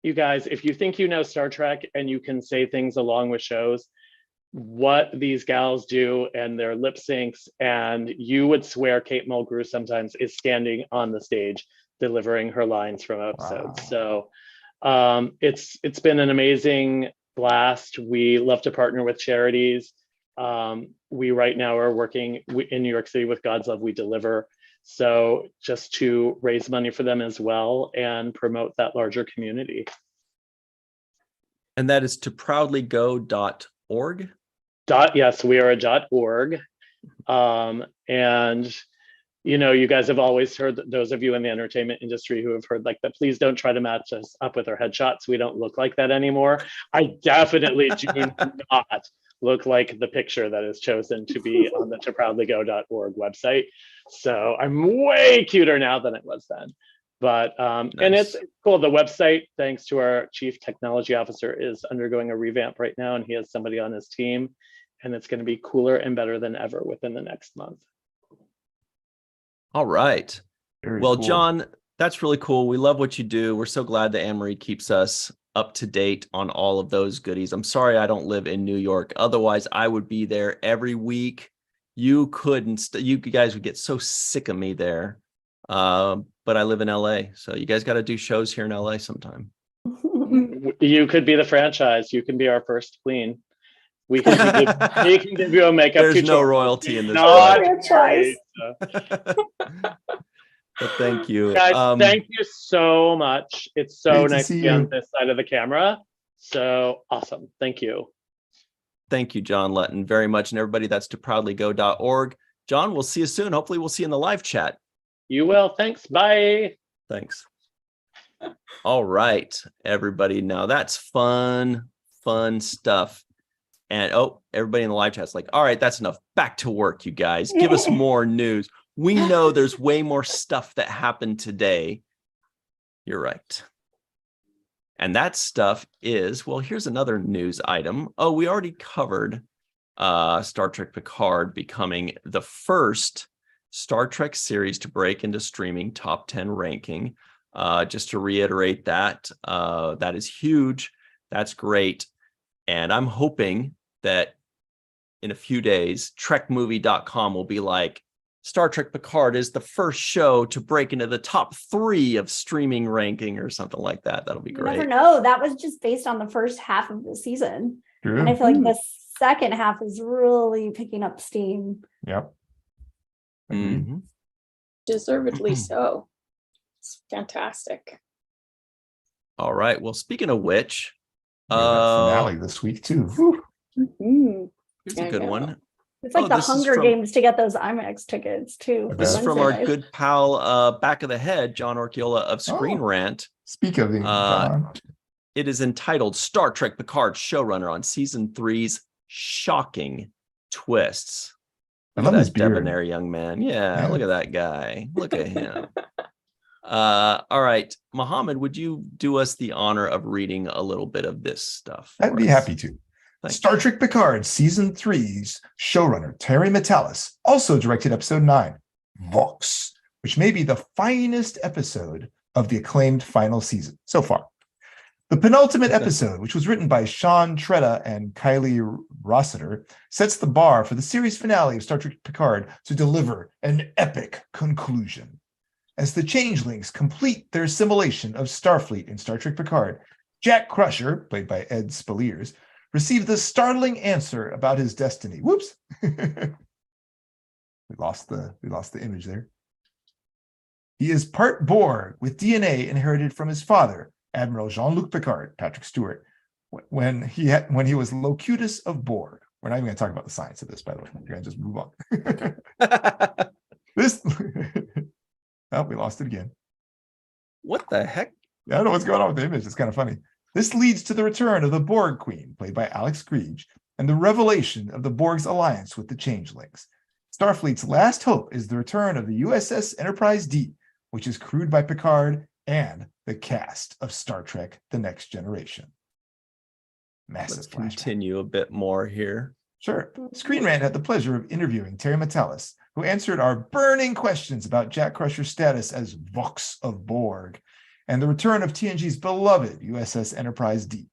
you guys, if you think you know Star Trek and you can say things along with shows, what these gals do and their lip syncs, and you would swear Kate Mulgrew sometimes is standing on the stage delivering her lines from episodes. Wow. So it's been an amazing blast. We love to partner with charities. We right now are working in New York City with God's Love We Deliver. So just to raise money for them as well and promote that larger community. And that is toproudlygo.org. Yes, we are a .org. And you guys have always heard, those of you in the entertainment industry who have heard like that, please don't try to match us up with our headshots. We don't look like that anymore. I definitely do not look like the picture that is chosen to be on the toproudlygo.org website. So I'm way cuter now than it was then. But and it's cool. The website, thanks to our chief technology officer, is undergoing a revamp right now, and he has somebody on his team, and it's going to be cooler and better than ever within the next month. All right. Very Well, cool. John, that's really cool. We love what you do. We're so glad that Anne-Marie keeps us up to date on all of those goodies. I'm sorry I don't live in New York. Otherwise, I would be there every week. You couldn't. You guys would get so sick of me there. But I live in LA, so you guys got to do shows here in LA sometime. You could be the franchise. You can be our first queen. We can give you a makeup There's tutorial. no royalty in this. Not franchise. But thank you. Guys, thank you so much. It's so Great to nice see to be on you. this side of the camera. So awesome. Thank you. Thank you, John Lutton, very much. And everybody, that's toproudlygo.org. John, we'll see you soon. Hopefully we'll see you in the live chat. You will. Thanks. Bye. Thanks. All right, everybody. Now that's fun stuff. And everybody in the live chat's like, all right, that's enough. Back to work, you guys. Give us more news. We know there's way more stuff that happened today. You're right. And that stuff is, well, here's another news item. Oh, we already covered Star Trek Picard becoming the first Star Trek series to break into streaming top 10 ranking. Just to reiterate that, that is huge. That's great. And I'm hoping that in a few days, trekmovie.com will be like, Star Trek Picard is the first show to break into the top 3 of streaming ranking or something like that. That'll be You great. never know. That was just based on the first half of the season. True. And I feel like the second half is really picking up steam. Yep. Agreed. Mhm. Deservedly so. It's fantastic. All right. Well, speaking of which, We have that finale this week too. Whew. Mhm. here's a I good know. one. It's like Oh, the this is Hunger from- Games to get those IMAX tickets too. This This is Wednesday from our night. good pal, Back of the Head, John Orchiola of Screen Oh. Rant. Speak of him, John. It is entitled Star Trek Picard Showrunner on Season 3's Shocking Twists. I Look love at his that beard. debonair young man. Yeah, Yeah. look at that guy. Look at him. All right. Mohammed, would you do us the honor of reading a little bit of this stuff? I'd for be us? happy to. Thank Star Trek Picard Season 3's showrunner, Terry Matalas, also directed episode 9, Vox, which may be the finest episode of the acclaimed final season so far. The penultimate episode, which was written by Sean Tretta and Kylie Rossiter, sets the bar for the series finale of Star Trek Picard to deliver an epic conclusion. As the changelings complete their assimilation of Starfleet in Star Trek Picard, Jack Crusher, played by Ed Spaliers, received the startling answer about his destiny. Whoops. we lost the image there. He is part Borg with DNA inherited from his father, Admiral Jean-Luc Picard, Patrick Stewart, when he was Locutus of Borg. We're not even going to talk about the science of this, by the way. We're going to just move on. This oh, we lost it again. What the heck? I don't know what's going on with the image. It's kind of funny. This leads to the return of the Borg Queen, played by Alex Creed, and the revelation of the Borg's alliance with the Changelings. Starfleet's last hope is the return of the USS Enterprise D, which is crewed by Picard and the cast of Star Trek: The Next Generation. Massive Let's flashback. continue a bit more here. Sure. Screen Rant had the pleasure of interviewing Terry Matalas, who answered our burning questions about Jack Crusher's status as Vox of Borg and the return of TNG's beloved USS Enterprise D.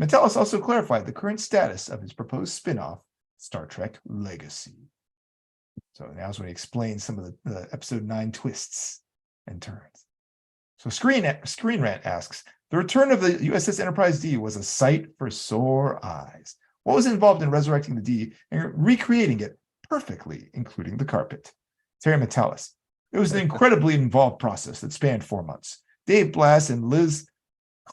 Matalas also clarified the current status of his proposed spin-off, Star Trek Legacy. So now's when he explains some of the episode 9 twists and turns. So Screen Rant asks, the return of the USS Enterprise D was a sight for sore eyes. What was involved in resurrecting the D and recreating it perfectly, including the carpet? Terry Matalas, it was an incredibly involved process that spanned 4 months. Dave Blass and Liz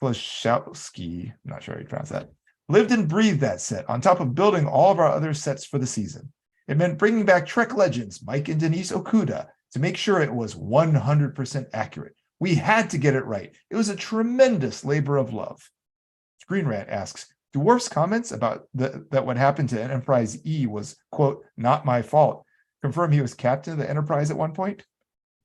Kloshowski, I'm not sure how you pronounce that, lived and breathed that set on top of building all of our other sets for the season. It meant bringing back Trek legends Mike and Denise Okuda to make sure it was 100% accurate. We had to get it right. It was a tremendous labor of love. Screen Rant asks, do Worf's comments about that what happened to Enterprise E was, quote, not my fault, confirm he was captain of the Enterprise at one point?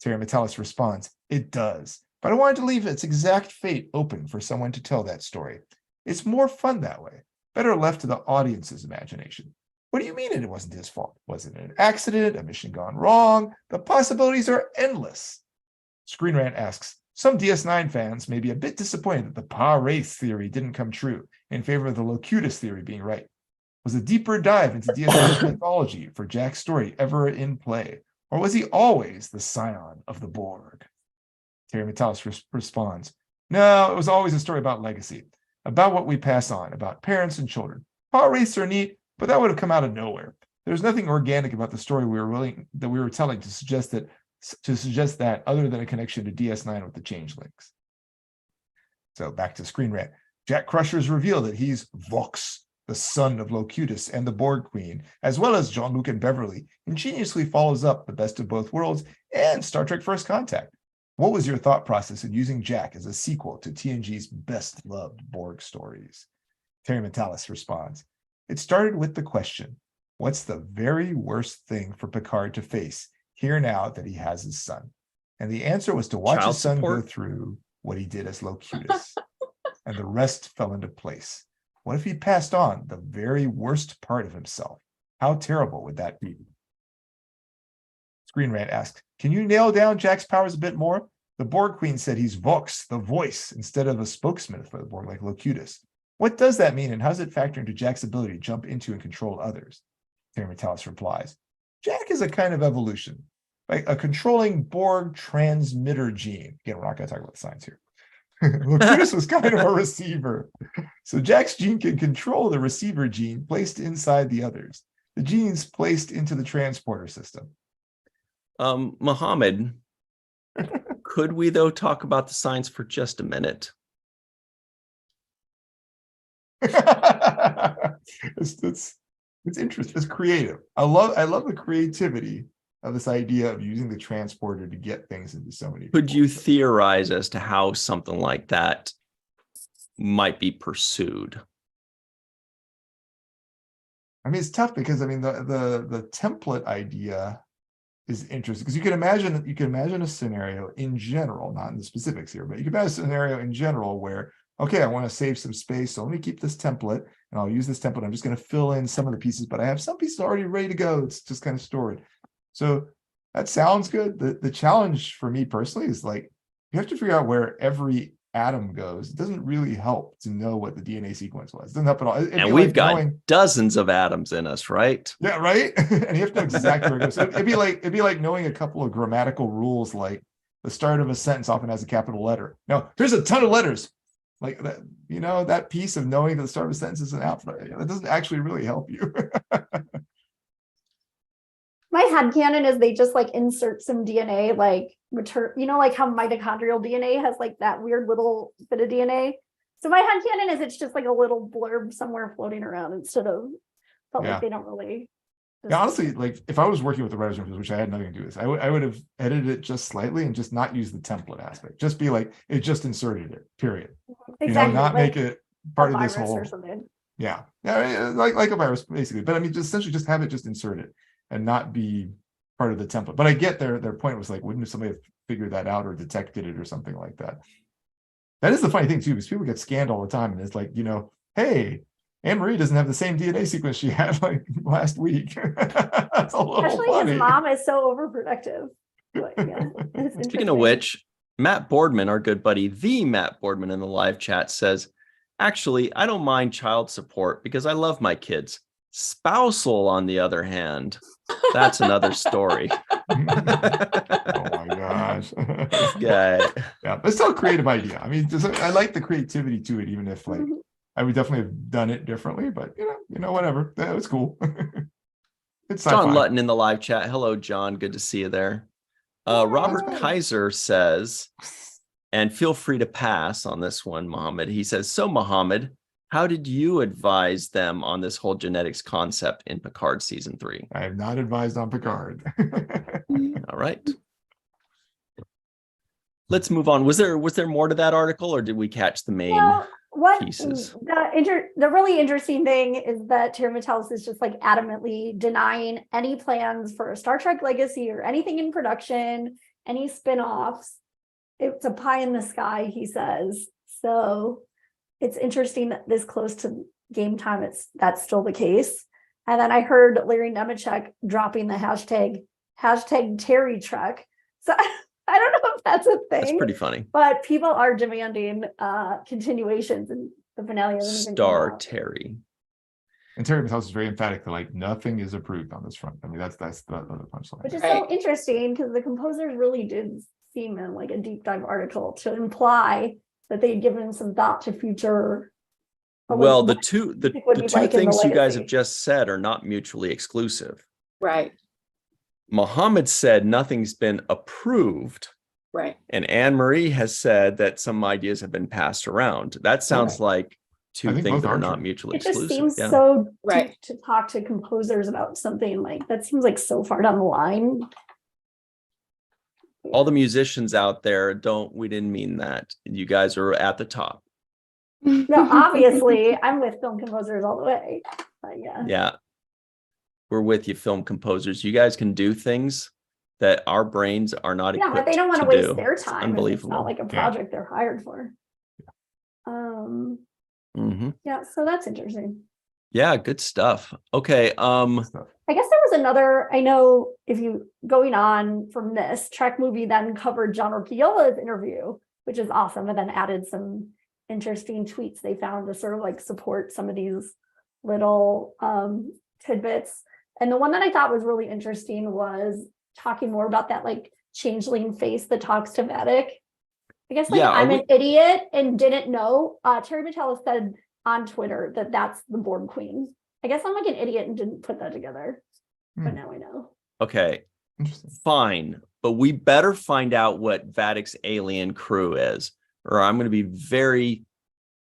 Terry Metalis responds, it does, but I wanted to leave its exact fate open for someone to tell that story. It's more fun that way, better left to the audience's imagination. What do you mean it wasn't his fault? Was it an accident, a mission gone wrong? The possibilities are endless. Screen Rant asks, some DS9 fans may be a bit disappointed that the Pa-Wraith theory didn't come true in favor of the Locutus theory being right. Was a deeper dive into DS9's mythology for Jack's story ever in play? Or was he always the scion of the Borg? Terry Metalis responds, no, it was always a story about legacy, about what we pass on, about parents and children. Pa-Wraiths are neat, but that would have come out of nowhere. There's nothing organic about the story we were telling to suggest that other than a connection to DS9 with the changelings. So back to Screen Rant. Jack Crusher's revealed that he's Vox, the son of Locutus and the Borg Queen, as well as Jean-Luc and Beverly, ingeniously follows up The Best of Both Worlds and Star Trek First Contact. What was your thought process in using Jack as a sequel to TNG's best-loved Borg stories? Terry Metalis responds, it started with the question, what's the very worst thing for Picard to face here now that he has his son? And the answer was to watch Child his son support? go through what he did as Locutus. And the rest fell into place. What if he passed on the very worst part of himself? How terrible would that be? Screen Rant asks, can you nail down Jack's powers a bit more? The Borg Queen said he's Vox, the voice, instead of a spokesman for the Borg like Locutus. What does that mean, and how does it factor into Jack's ability to jump into and control others? Terry Metalis replies, Jack is a kind of evolution, like a controlling Borg transmitter gene. Again, we're not going to talk about the science here. Locutus was kind of a receiver. So Jack's gene can control the receiver gene placed inside the others. The genes placed into the transporter system. Mohammed, could we though talk about the science for just a minute? It's interesting. It's creative. I love the creativity of this idea of using the transporter to get things into so many. Could you theorize as to how something like that might be pursued? I mean, it's tough because I mean the template idea is interesting because you can imagine a scenario in general, not in the specifics here, but you can imagine a scenario in general where, okay, I want to save some space, so let me keep this template and I'll use this template. I'm just going to fill in some of the pieces, but I have some pieces already ready to go. It's just kind of stored. So that sounds good. The challenge for me personally is like, you have to figure out where every atom goes. It doesn't really help to know what the DNA sequence was. It doesn't help at all. And we've got dozens of atoms in us, right? Yeah, right. And you have to know exactly where it goes. So it'd be like knowing a couple of grammatical rules, like the start of a sentence often has a capital letter. Now, there's a ton of letters. Like that, that piece of knowing that the start of a sentence is an alphabet, that doesn't actually really help you. My headcanon is they just like insert some DNA, like return, like how mitochondrial DNA has like that weird little bit of DNA. So my headcanon is it's just like a little blurb somewhere floating around instead of, but like they don't really. Yeah, honestly, like if I was working with the writers' room, which I had nothing to do with this, I would have edited it just slightly and just not use the template aspect. Just be like, it just inserted it, period. Exactly. Not like make it part of this virus whole. Or something. Yeah, like a virus, basically. But I mean, just essentially just have it just inserted and not be part of the template. But I get their point was like, wouldn't somebody have figured that out or detected it or something like that? That is the funny thing too, because people get scanned all the time, and it's like, hey, Anne-Marie doesn't have the same DNA sequence she had like last week. That's a little Especially funny. his mom is so overprotective. But, yeah, Speaking of which, Matt Boardman, our good buddy, the Matt Boardman in the live chat says, actually, I don't mind child support because I love my kids. Spousal, on the other hand, that's another story. Oh my gosh. This guy. Yeah, but still a creative idea. I mean, I like the creativity to it, even if like I would definitely have done it differently, but whatever. That was cool. It's John sci-fi. Lutton in the live chat. Hello, John. Good to see you there. Robert Kaiser says, and feel free to pass on this one, Mohammed. He says, so Mohammed, how did you advise them on this whole genetics concept in Picard season 3? I have not advised on Picard. All right. let's move on. Was there more to that article, or did we catch the main? Well, what pieces? the really interesting thing is that Terry Matalas is just like adamantly denying any plans for a Star Trek Legacy or anything in production, any spin-offs. It's a pie in the sky, he says. So it's interesting that this close to game time, that's still the case. And then I heard Larry Nemechek dropping the hashtag Terry Trek. So I don't know if that's a thing. That's pretty funny. But people are demanding continuations, and the finale hasn't even come Star out. Terry. And Terry Matalas is very emphatic that like nothing is approved on this front. I mean, that's the punchline. Which is Right. so interesting because the composers really did seem in like a deep dive article to imply that they'd given some thought to future. Well, like, the two music would be like in the things you guys legacy. have just said are not mutually exclusive. Right, Muhammad said nothing's been approved, right. and Anne Marie has said that some ideas have been passed around. That sounds like I two think things both that are are not true. mutually It just exclusive. seems so deep Right. to talk to composers about something like that. Seems like so far down the line. All the musicians out there, we didn't mean that. You guys are at the top. No, obviously, I'm with film composers all the way. But yeah. Yeah. We're with you, film composers. You guys can do things that our brains are not Yeah, equipped but they don't want to to waste do. their It's time. If it's unbelievable. not like a project they're hired for. Mhm. Yeah, so that's interesting. Yeah, good stuff. Okay. Stuff. I guess there was another, I know if you going on from this, Trek Movie then covered John Orpiola's interview, which is awesome, and then added some interesting tweets they found to sort of like support some of these little tidbits. And the one that I thought was really interesting was talking more about that like changeling face that talks to Vedic. I guess like Yeah, I'm an idiot and didn't know. Terry Matalas said on Twitter that that's the Borg Queen. I guess I'm like an idiot and didn't put that together, but now I know. Okay, Interesting. fine. But we better find out what Vadic's alien crew is, or I'm going to be very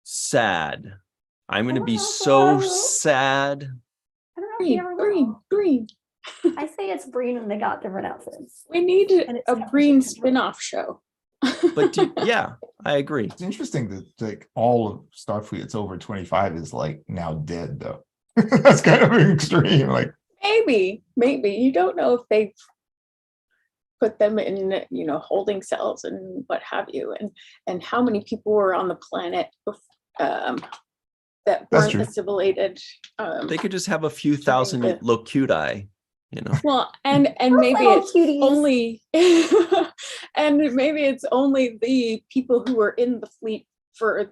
sad. I'm going to be so sad. I don't know if you Green, ever green, will. green. I say it's Breen and they got different outfits. We need And it's a got green different- spin-off show. But yeah, I agree. It's interesting that like all of Starfleet that's over 25 is like now dead though. That's kind of extreme. Like maybe you don't know if they put them in, holding cells and what have you, and how many people were on the planet that That's weren't true. assimilated. They could just have a few thousand the- locudi, you know. Well, and maybe little it's cuties. only, and maybe it's only the people who were in the fleet for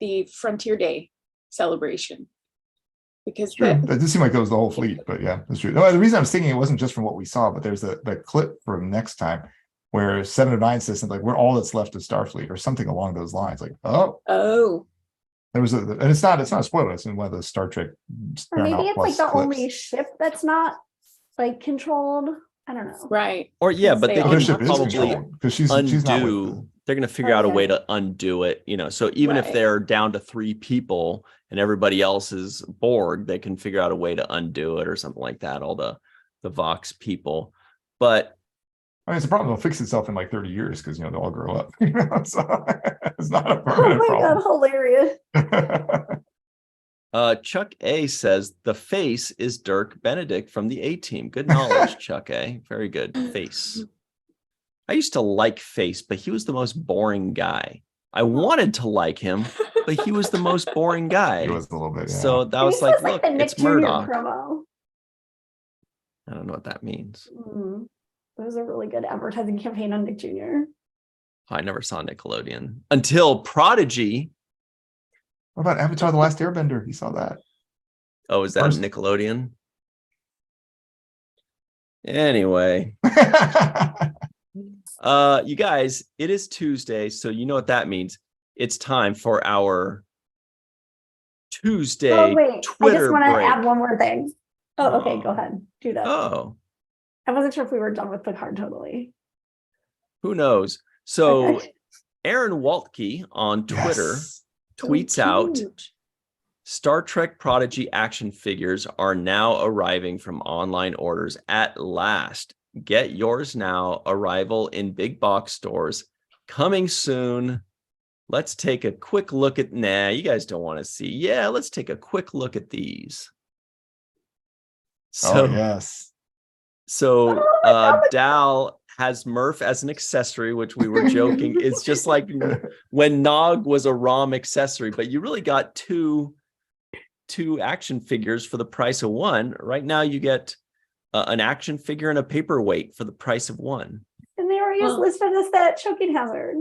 the Frontier Day celebration, because true. the, That did seem like that was the whole fleet, but yeah, that's true. No, the reason I was thinking it wasn't just from what we saw, but there's the clip from next time where 7 of 9 says something like we're all that's left of Starfleet or something along those lines. Like, oh, there was and it's not a spoiler, it's in one of those Star Trek Or maybe Paramount it's Plus like the clips. only ship that's not like controlled. I don't know. right. Or yeah, but They they all Their can ship is probably controlled because she's not with undo. They're going to figure Oh, out a yeah. way to undo it, you know. So even if Right. they're down to 3 people and everybody else is Borg, they can figure out a way to undo it or something like that. All the Vox people, but I mean, it's a problem. It'll fix itself in like 30 years because they'll all grow up. So it's not a Oh permanent my god, hilarious. problem. Chuck A says the face is Dirk Benedict from the A-Team. Good knowledge, Chuck A. Very good. Face. I used to like Face, but he was the most boring guy. I wanted to like him, but he was the most boring guy. It was a little bit. Yeah. So that Maybe was this like, was look, the Nick it's Jr. Murdoch. promo. I don't know what that means. It was a really good advertising campaign on Nick Jr. I never saw Nickelodeon until Prodigy. What about Avatar: The Last Airbender? You saw that? Oh, is that First- Nickelodeon? Anyway, you guys, it is Tuesday, so you know what that means. It's time for our Tuesday Oh wait, I Twitter just want to break. add one more thing. Oh, okay, go Oh. ahead. Do that. Oh, I wasn't sure if we were done with Picard totally. who knows? So Okay. Aaron Waltke on Twitter Yes. tweets out, Star Trek Prodigy action figures are now arriving from online orders at last. get yours now. Arrival in big box stores. Coming soon. Let's take a quick look at, nah, you guys don't want to see. Yeah, let's take a quick look at these. So, Oh, yes. so Oh my God. Dal has Murph as an accessory, which we were joking. It's just like when Nog was a ROM accessory, but you really got two action figures for the price of one. Right now you get an action figure and a paperweight for the price of one. And they already just listed as that choking hazard.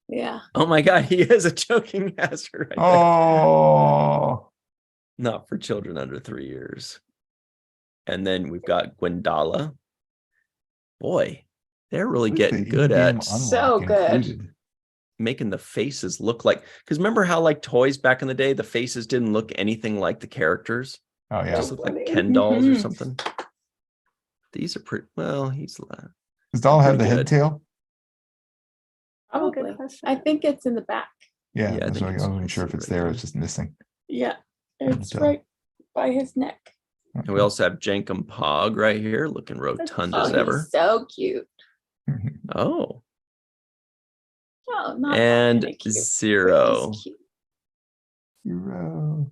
Yeah. Oh my God, he is a choking hazard right there. Oh, Not for children under 3 years. And then we've got Gwendala. Boy, they're really getting good at So good. included. making the faces look like, because remember how like toys back in the day, the faces didn't look anything like the characters. Oh, yeah. Just looked like Funny. Ken dolls or Mhm. something. These are pretty, well, he's Does Doll have the Pretty head good. tail? Oh, good Probably. question. I think it's in the back. Yeah, Yeah, I that's think right. I it's- wasn't sure if it's right there. there. It's just missing. Yeah. It's And, right by his neck. and we also have Jankum Pog right here, looking rotund Oh, as ever. he's so cute. Oh, Oh, not that and kinda cute, but Zero. he's cute. Hero.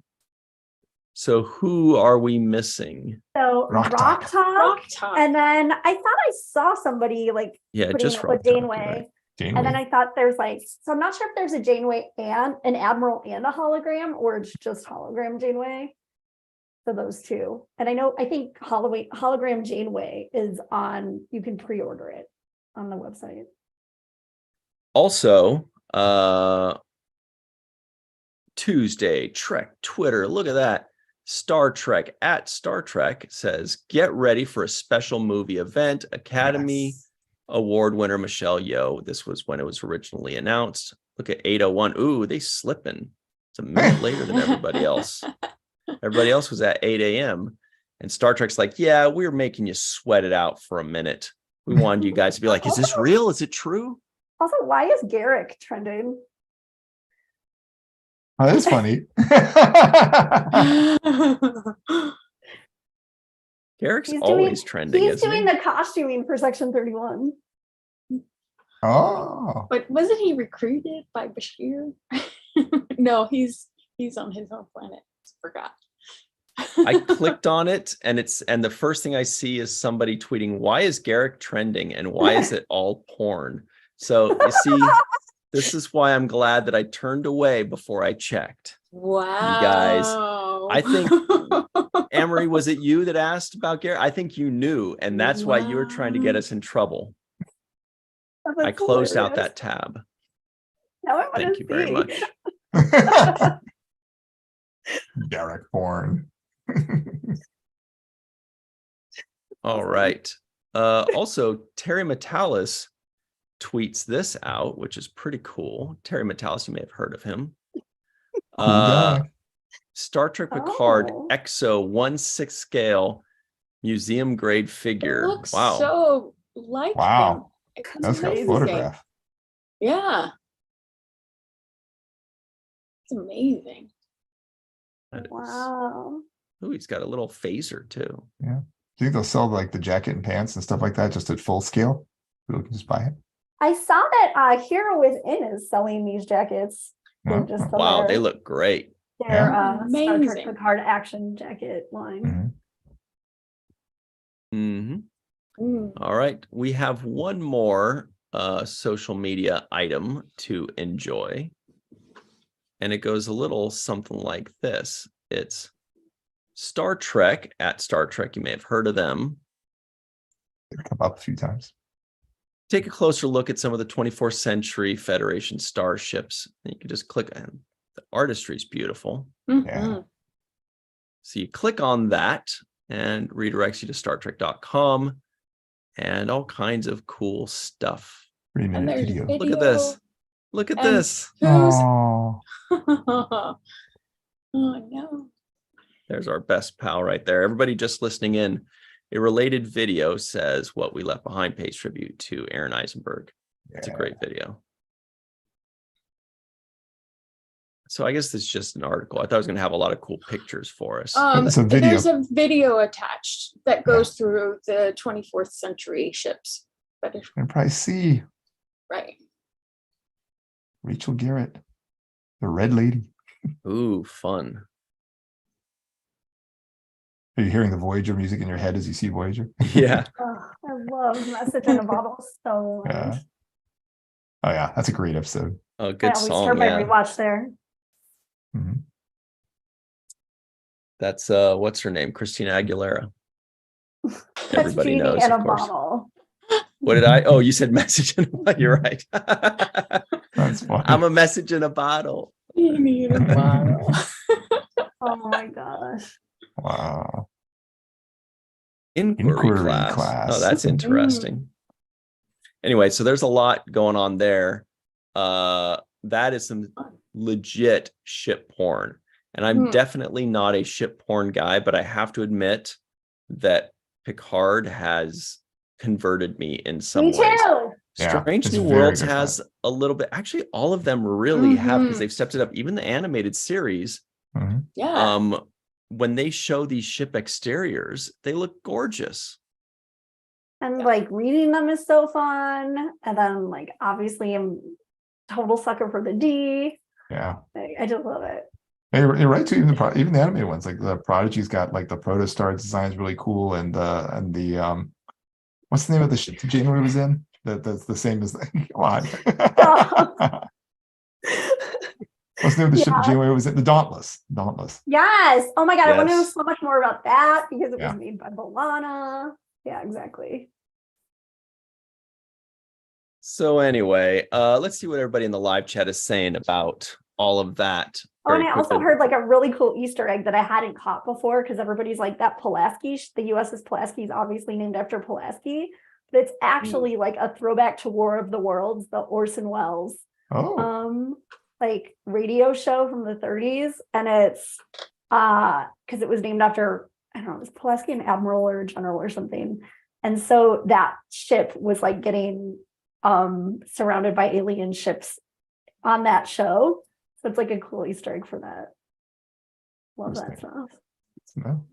So who are we missing? So Rock Rock Talk. Talk. Rock Top. And then I thought I saw somebody like Yeah, putting just it with Rock Talk, you're Janeway. right. Janeway. And then I thought there's like, so I'm not sure if there's a Janeway and an Admiral and a hologram, or it's just hologram Janeway. So those two. And I think hologram Janeway is on, you can pre-order it on the website. Also, Tuesday, Trek Twitter. Look at that. Star Trek at Star Trek says, get ready for a special movie event. Academy Yes. Award winner Michelle Yeoh. This was when it was originally announced. Look at 8:01. Ooh, they slipping. It's a minute later than everybody else. Everybody else was at 8 a.m. And Star Trek's like, yeah, we're making you sweat it out for a minute. We wanted you guys to be like, is this real? Is it true? Also, why is Garrick trending? Oh, that's funny. Garrick's He's always doing, trending, he's isn't doing he? the costuming for Section 31. Oh, But wasn't he recruited by Bashir? No, he's on his own planet. Forgot. I clicked on it and the first thing I see is somebody tweeting, why is Garrick trending and why is it all porn? So you see, this is why I'm glad that I turned away before I checked. Wow. guys, I think- Amory, was it you that asked about Garrick? I think you knew, and that's why you were trying to get us in trouble. That's I closed out hilarious. that tab. Now I wanna Thank you very see. much. Derek Bourne. All right. Also, Terry Metalis tweets this out, which is pretty cool. Terry Metalis, you may have heard of him. Cool guy. Star Trek Picard Oh. EXO 1/6 scale museum grade It figure. looks Wow. so like Wow. him. It's That's got a amazing. photograph. Yeah. It's amazing. That is- Wow. Ooh, he's got a little phaser too. Do you think they'll sell like the jacket and pants and stuff like that just at full scale? People can just buy it. I saw that Hero Within is selling these jackets. They're No? just Wow, they hilarious. look great. Their Yeah. Star Trek Amazing. Picard action jacket line. Mhm. Mhm. Mm. All right. We have one more social media item to enjoy. And it goes a little something like this. It's Star Trek at Star Trek. You may have heard of them. They've come up a few times. Take a closer look at some of the 24th century Federation starships. And you can just click on the artistry is beautiful. Mhm. So you click on that and redirects you to StarTrek.com and all kinds of cool stuff. 3-minute And there's video. Look at this. Look at And- this. Who's Oh, oh no. There's our best pal right there. Everybody just listening in, a related video says What We Left Behind pays tribute to Aaron Eisenberg. It's a yeah. great video. So I guess this is just an article. I thought it was going to have a lot of cool pictures for us. It's a video. There's a video attached that goes through the 24th century ships. But Enterprise C, right. Rachel Garrett, the Red Lady. Ooh, fun. Are you hearing the Voyager music in your head as you see Voyager? Yeah. Oh, I love Message in a Bottle so much. Yeah. Oh yeah, that's a great episode. Oh, I good always song. start my Yeah. rewatch there. Mhm. That's what's her name? Christina Aguilera. That's Everybody Genie knows, in a of course. bottle. What did I? Oh, you said message in a bottle. You're right. That's funny. I'm a message in a bottle. You need a bottle. Oh my gosh. Wow. Inquiry Inquiry class. class. Oh, that's interesting. Anyway, so there's a lot going on there. That is some legit ship porn. And I'm definitely not a ship porn guy, but I have to admit that Picard has converted me in some Me ways. too. Yeah, Strange it's New very Worlds good has fun. a little bit. Actually, all of them really have, because Mhm. they've stepped it up. Even the animated series, Mhm. Yeah. when they show these ship exteriors, they look gorgeous. And like reading them is so fun. And then like obviously I'm total sucker for the D. Yeah. I just love it. You're right too. Even the animated ones, like the Prodigy's got like the Protostar design is really cool, and the what's the name of the ship that Janeway was in? That's the same as come on. What's the name of the ship that Janeway was in? The Dauntless. Yes. Oh my God. I want to know Yes. so much more about that because it Yeah. was made by Bolana. Yeah, exactly. So anyway, let's see what everybody in the live chat is saying about all of that. Oh, and very I also quickly. heard like a really cool Easter egg that I hadn't caught before because everybody's like that Pulaski, the USS Pulaski is obviously named after Pulaski, but it's actually like a throwback to War of the Worlds, the Orson Welles Oh, like radio show from the 30s. And it's because it was named after, I don't know, it was Pulaski an admiral or a general or something. And so that ship was like getting surrounded by alien ships on that show. So it's like a cool Easter egg for that. Love that stuff. no.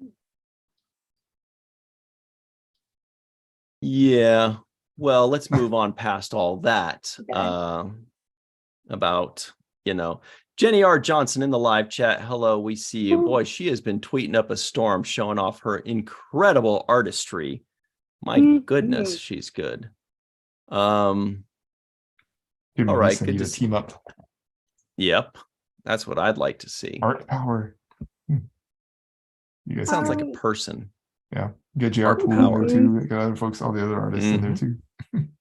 Yeah. Well, let's move on past all that. Okay. About, Jenny R. Johnson in the live chat. Hello, we see you. Ooh. Boy, she has been tweeting up a storm, showing off her incredible artistry. My goodness, she's good. All right, good to team up. Yep, that's what I'd like to see. Art power. You guys Sounds like a Um, person. yeah. Get JR Art Poole in power. there too. Got other folks, all the other artists in there too.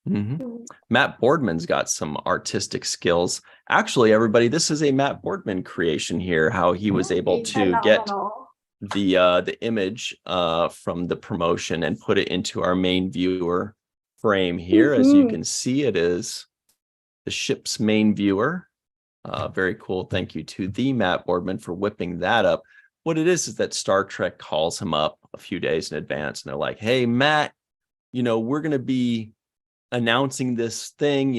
Mhm. Matt Boardman's got some artistic skills. Actually, everybody, this is a Matt Boardman creation here. How he was able to get Phenomenal. the image from the promotion and put it into our main viewer frame here. As you can see, it is the ship's main viewer. Very cool. Thank you to the Matt Boardman for whipping that up. What it is that Star Trek calls him up a few days in advance, and they're like, "Hey, Matt, we're going to be announcing this thing.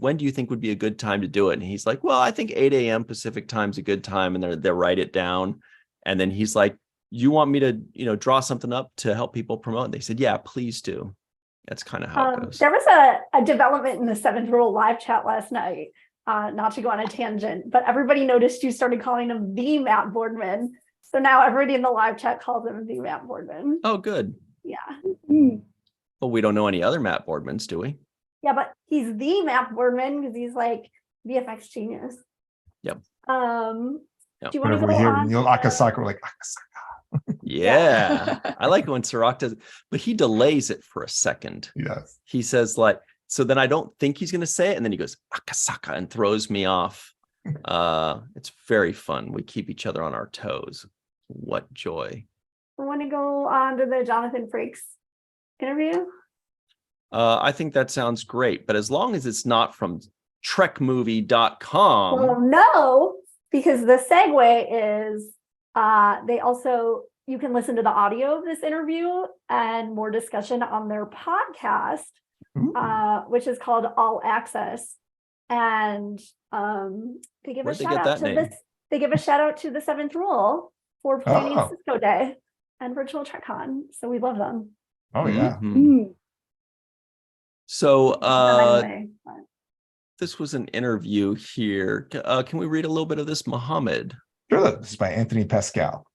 When do you think would be a good time to do it?" And he's like, "Well, I think 8 a.m. Pacific time's a good time." And they write it down. And then he's like, "You want me to, draw something up to help people promote?" And they said, "Yeah, please do." That's kind of how it goes. There was a development in the Seventh Rule live chat last night, not to go on a tangent, but everybody noticed you started calling him the Matt Boardman. So now everybody in the live chat calls him the Matt Boardman. Oh, good. Yeah. Well, we don't know any other Matt Boardmans, do we? Yeah, but he's the Matt Boardman because he's like VFX genius. Yep. Do you want to Whenever go we hear on? Neil Akasaka, we're like, Akasaka. Yeah. I like it when Sirach does it, but he delays it for a second. Yes. He says so then I don't think he's going to say it. And then he goes, Akasaka, and throws me off. It's very fun. We keep each other on our toes. What joy. We want to go on to the Jonathan Frakes interview. I think that sounds great, but as long as it's not from trekmovie.com. Well, no, because the segue is you can listen to the audio of this interview and more discussion on their podcast, which is called All Access. And they give Where'd a they shout get out that to name? this. they give a shout out to the Seventh Rule for planning Oh. Cisco Day and Virtual TrekCon. So we love them. Oh yeah. Mhm. So Anyway, but- this was an interview here. Can we read a little bit of this, Mohammed? Sure. This is by Anthony Pascal.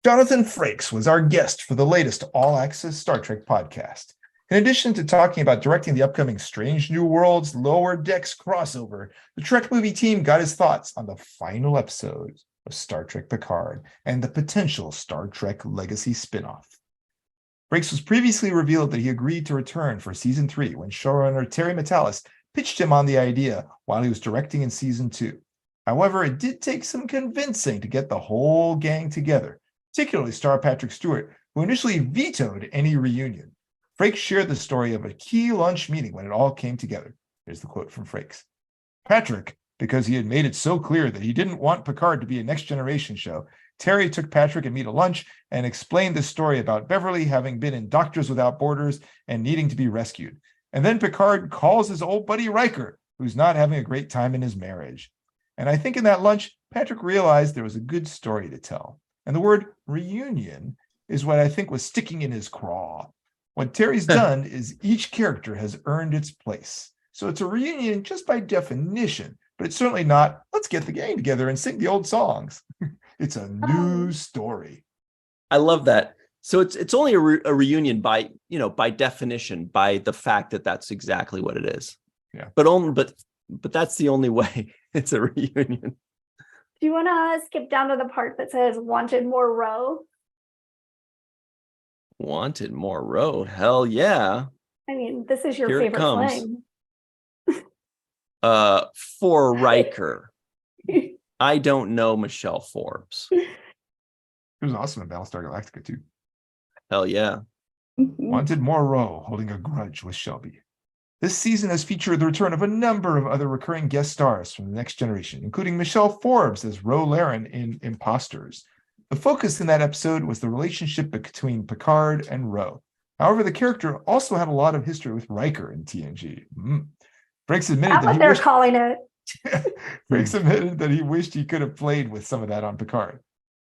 Jonathan Frakes was our guest for the latest All Access Star Trek podcast. In addition to talking about directing the upcoming Strange New Worlds Lower Decks crossover, the Trek movie team got his thoughts on the final episode of Star Trek Picard and the potential Star Trek Legacy spinoff. Frakes was previously revealed that he agreed to return for season 3 when showrunner Terry Matalas pitched him on the idea while he was directing in season 2. However, it did take some convincing to get the whole gang together, particularly star Patrick Stewart, who initially vetoed any reunion. Frakes shared the story of a key lunch meeting when it all came together. Here's the quote from Frakes. Patrick, because he had made it so clear that he didn't want Picard to be a Next Generation show, Terry took Patrick and me to lunch and explained the story about Beverly having been in Doctors Without Borders and needing to be rescued. And then Picard calls his old buddy Riker, who's not having a great time in his marriage. And I think in that lunch, Patrick realized there was a good story to tell. And the word reunion is what I think was sticking in his craw. What Terry's done is each character has earned its place. So it's a reunion just by definition, but it's certainly not, let's get the gang together and sing the old songs. It's a new story. I love that. So it's only a reunion by definition, by the fact that that's exactly what it is. Yeah. But that's the only way it's a reunion. Do you want to skip down to the part that says wanted more row? Wanted more row. Hell yeah. I mean, this is your Here it favorite comes. slang. For Riker. I don't know Michelle Forbes. It was awesome in Battlestar Galactica too. Hell yeah. Wanted more Rowe holding a grudge with Shelby. This season has featured the return of a number of other recurring guest stars from the Next Generation, including Michelle Forbes as Ro Laren in Imposters. The focus in that episode was the relationship between Picard and Ro. However, the character also had a lot of history with Riker in TNG. Frakes admitted That's what they're calling it. Frakes admitted that he wished he could have played with some of that on Picard.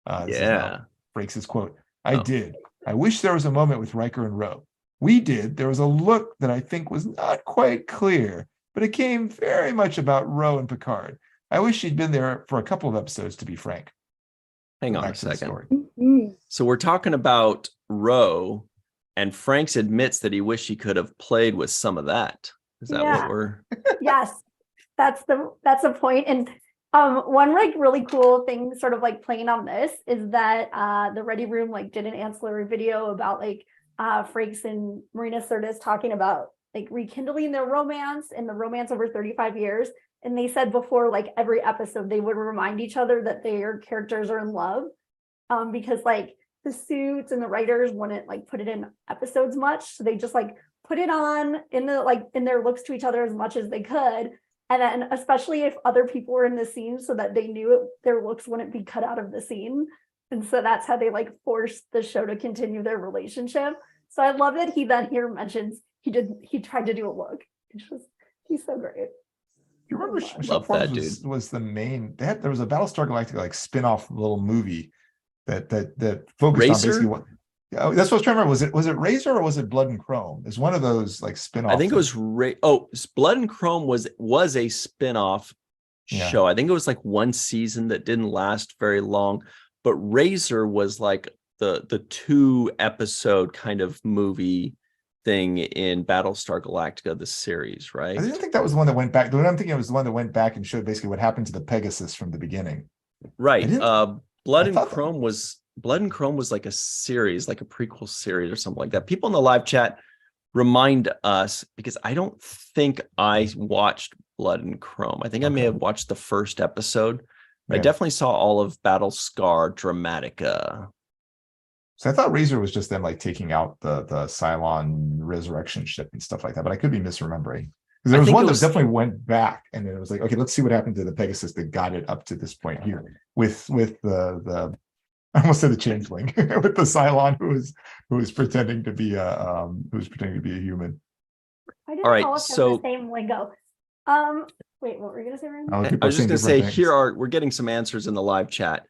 Yeah. Frakes' quote, I did. I wish there was a moment with Riker and Ro. We did. There was a look that I think was not quite clear, but it came very much about Ro and Picard. I wish she'd been there for a couple of episodes, to be frank. Hang on Back a to the second. story. So we're talking about Ro, and Franks admits that he wished he could have played with some of that. Is that Yeah. what we're? Yes, that's the point. And one like really cool thing sort of like playing on this is that the Ready Room like did an ancillary video about like Frakes and Marina Sirtis talking about like rekindling their romance and the romance over 35 years. And they said before like every episode they would remind each other that their characters are in love because like the suits and the writers wouldn't like put it in episodes much. So they just like put it on in the like in their looks to each other as much as they could. And then especially if other people were in the scene so that they knew it, their looks wouldn't be cut out of the scene. And so that's how they like forced the show to continue their relationship. So I love that he then here mentions he tried to do a look. It's just, he's so great. You remember Love Michelle that Forbes was the main, there was a Battlestar Galactica like spin-off little movie that focused on basically what. Yeah, that's what I was trying to remember. Was it Razor or was it Blood and Chrome? It's one of those like spin-off. I think it was Blood and Chrome was a spin-off show. I think it was like one season that didn't last very long, but Razor was like the 2-episode kind of movie thing in Battlestar Galactica, the series, right? I didn't think that was the one that went back. The one I'm thinking of was the one that went back and showed basically what happened to the Pegasus from the beginning. Right. Blood and Chrome was like a series, like a prequel series or something like that. People in the live chat remind us, because I don't think I watched Blood and Chrome. I think I may have watched the first episode. I definitely saw all of Battlestar Dramatica. So I thought Razor was just them like taking out the Cylon resurrection ship and stuff like that, but I could be misremembering. Because there was one that definitely went back, and then it was like, okay, let's see what happened to the Pegasus that got it up to this point here with the I almost said the changeling with the Cylon who was pretending to be a human. I didn't All right, call us so the same lingo. Wait, what were you gonna say, Ryan? Oh, people I are was just saying going to say, different we're getting some answers in the live chat.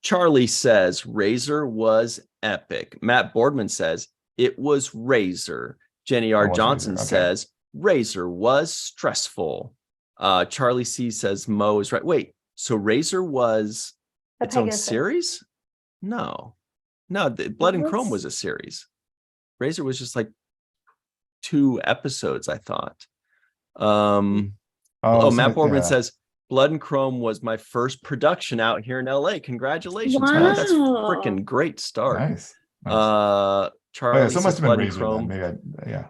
Charlie says Razor was epic. Matt Boardman says it was Razor. Jenny R. It was Johnson Razor, okay. says Razor was stressful. Charlie C says Mo is right. Wait, so Razor was The its own Pegasus. series? No, Blood and Chrome was a series. Razor was just like 2 episodes, I thought. Matt Boardman says Blood and Chrome was my first production out here in LA. Congratulations, man. That's a Wow. freaking great start. Nice. Charlie so it must says have been Blood and Razor Chrome. then. Maybe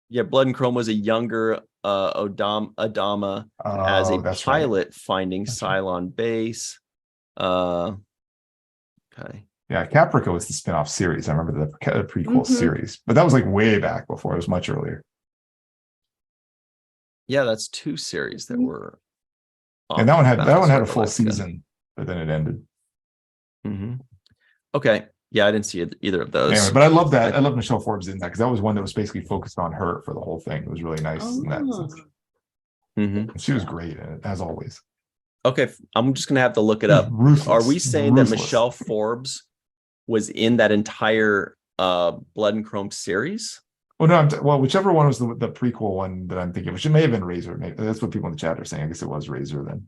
Yeah, Blood and Chrome was a younger Adama as a that's pilot finding That's right. Cylon base. Okay. Yeah, Caprica was the spin-off series. I remember the prequel Mhm. series, but that was like way back before. It was much earlier. Yeah, that's 2 series that were. And that one had Battlestar a full Galactica. season, but then it ended. Mhm. Okay. Yeah, I didn't see either of those. Anyway, but I love that. I love Michelle Forbes in that because that was one that was basically focused on her for the whole thing. It was really nice in that Oh. sense. Mhm. She was great in it, as always. Okay, I'm just gonna have to look it up. Ruthless. Are we saying that Ruthless. Michelle Forbes was in that entire Blood and Chrome series? Well, no, well, whichever one was the prequel one that I'm thinking of, which it may have been Razor. Maybe that's what people in the chat are saying. I guess it was Razor then.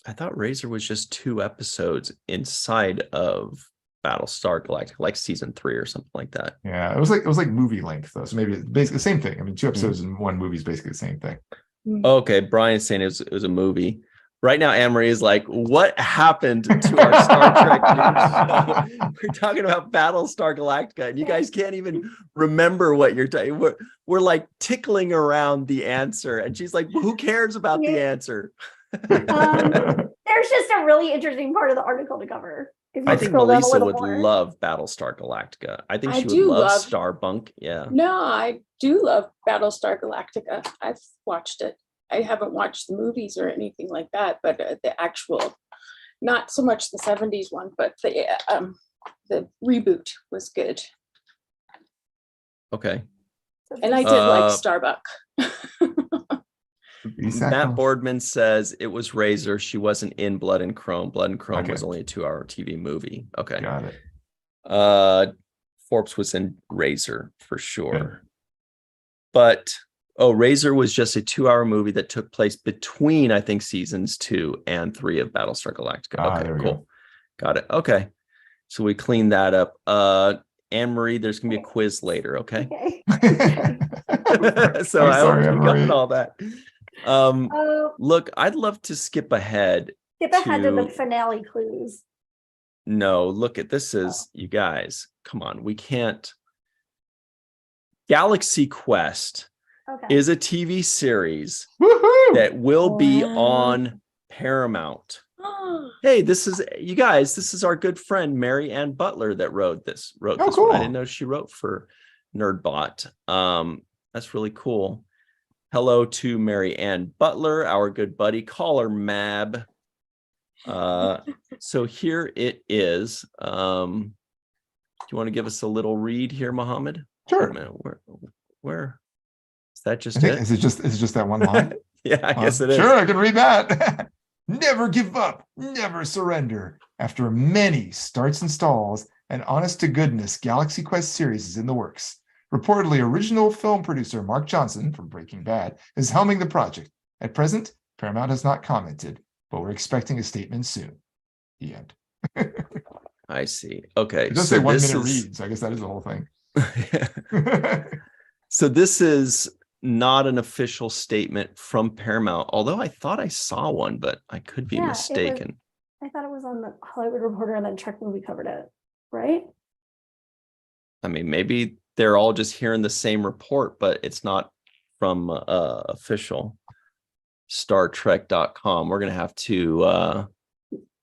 I thought Razor was just 2 episodes inside of Battlestar Galactica, like season 3 or something like that. Yeah, it was like movie length though, so maybe it's basically the same thing. I mean, 2 episodes in one movie is basically the same thing. Okay, Brian's saying it was a movie. Right now, Anne-Marie is like, what happened to our Star Trek news show? We're talking about Battlestar Galactica, and you guys can't even remember what you're talking. We're like tickling around the answer, and she's like, who cares about the answer? There's just a really interesting part of the article to cover. If you I think scroll down a Melissa little would more. love Battlestar Galactica. I think I she would do love love- Starbunk. Yeah. No, I do love Battlestar Galactica. I've watched it. I haven't watched the movies or anything like that, but the actual, not so much the 70s one, but the reboot was good. Okay. And I did like Starbuck. Matt Boardman says it was Razor. She wasn't in Blood and Chrome. Blood and Chrome Okay. was only a 2-hour TV movie. Okay. Got it. Forbes was in Razor for sure. But Razor was just a 2-hour movie that took place between, I think, seasons 2 and 3 of Battlestar Galactica. There we Okay, cool. Got it. Okay. So we cleaned that up. Anne-Marie, there's gonna be a quiz later, okay? So I hope you got all that. Look, I'd love to skip ahead. Skip ahead to the finale clues. No, look at this is you guys. Come on, we can't. Galaxy Quest is a TV series that will be on Paramount. Hey, this is you guys. This is our good friend Mary Ann Butler that wrote this. One. I didn't know she wrote for NerdBot. That's really cool. Hello to Mary Ann Butler, our good buddy. Call her Mab. So here it is. Do you want to give us a little read here, Mohammed? Sure. Wait a minute, where is that just I think, it? is it just that one line? Yeah, I guess it is. Sure, I can read that. Never give up, never surrender. After many starts and stalls, an honest to goodness Galaxy Quest series is in the works. Reportedly, original film producer Mark Johnson from Breaking Bad is helming the project. At present, Paramount has not commented, but we're expecting a statement soon. The end. I see. Okay. It does say 1 minute read, so I guess that is the whole thing. So this is not an official statement from Paramount, although I thought I saw one, but I could be mistaken. I thought it was on the Hollywood Reporter and then Trek Movie covered it, right? I mean, maybe they're all just hearing the same report, but it's not from official StarTrek.com. We're going to have to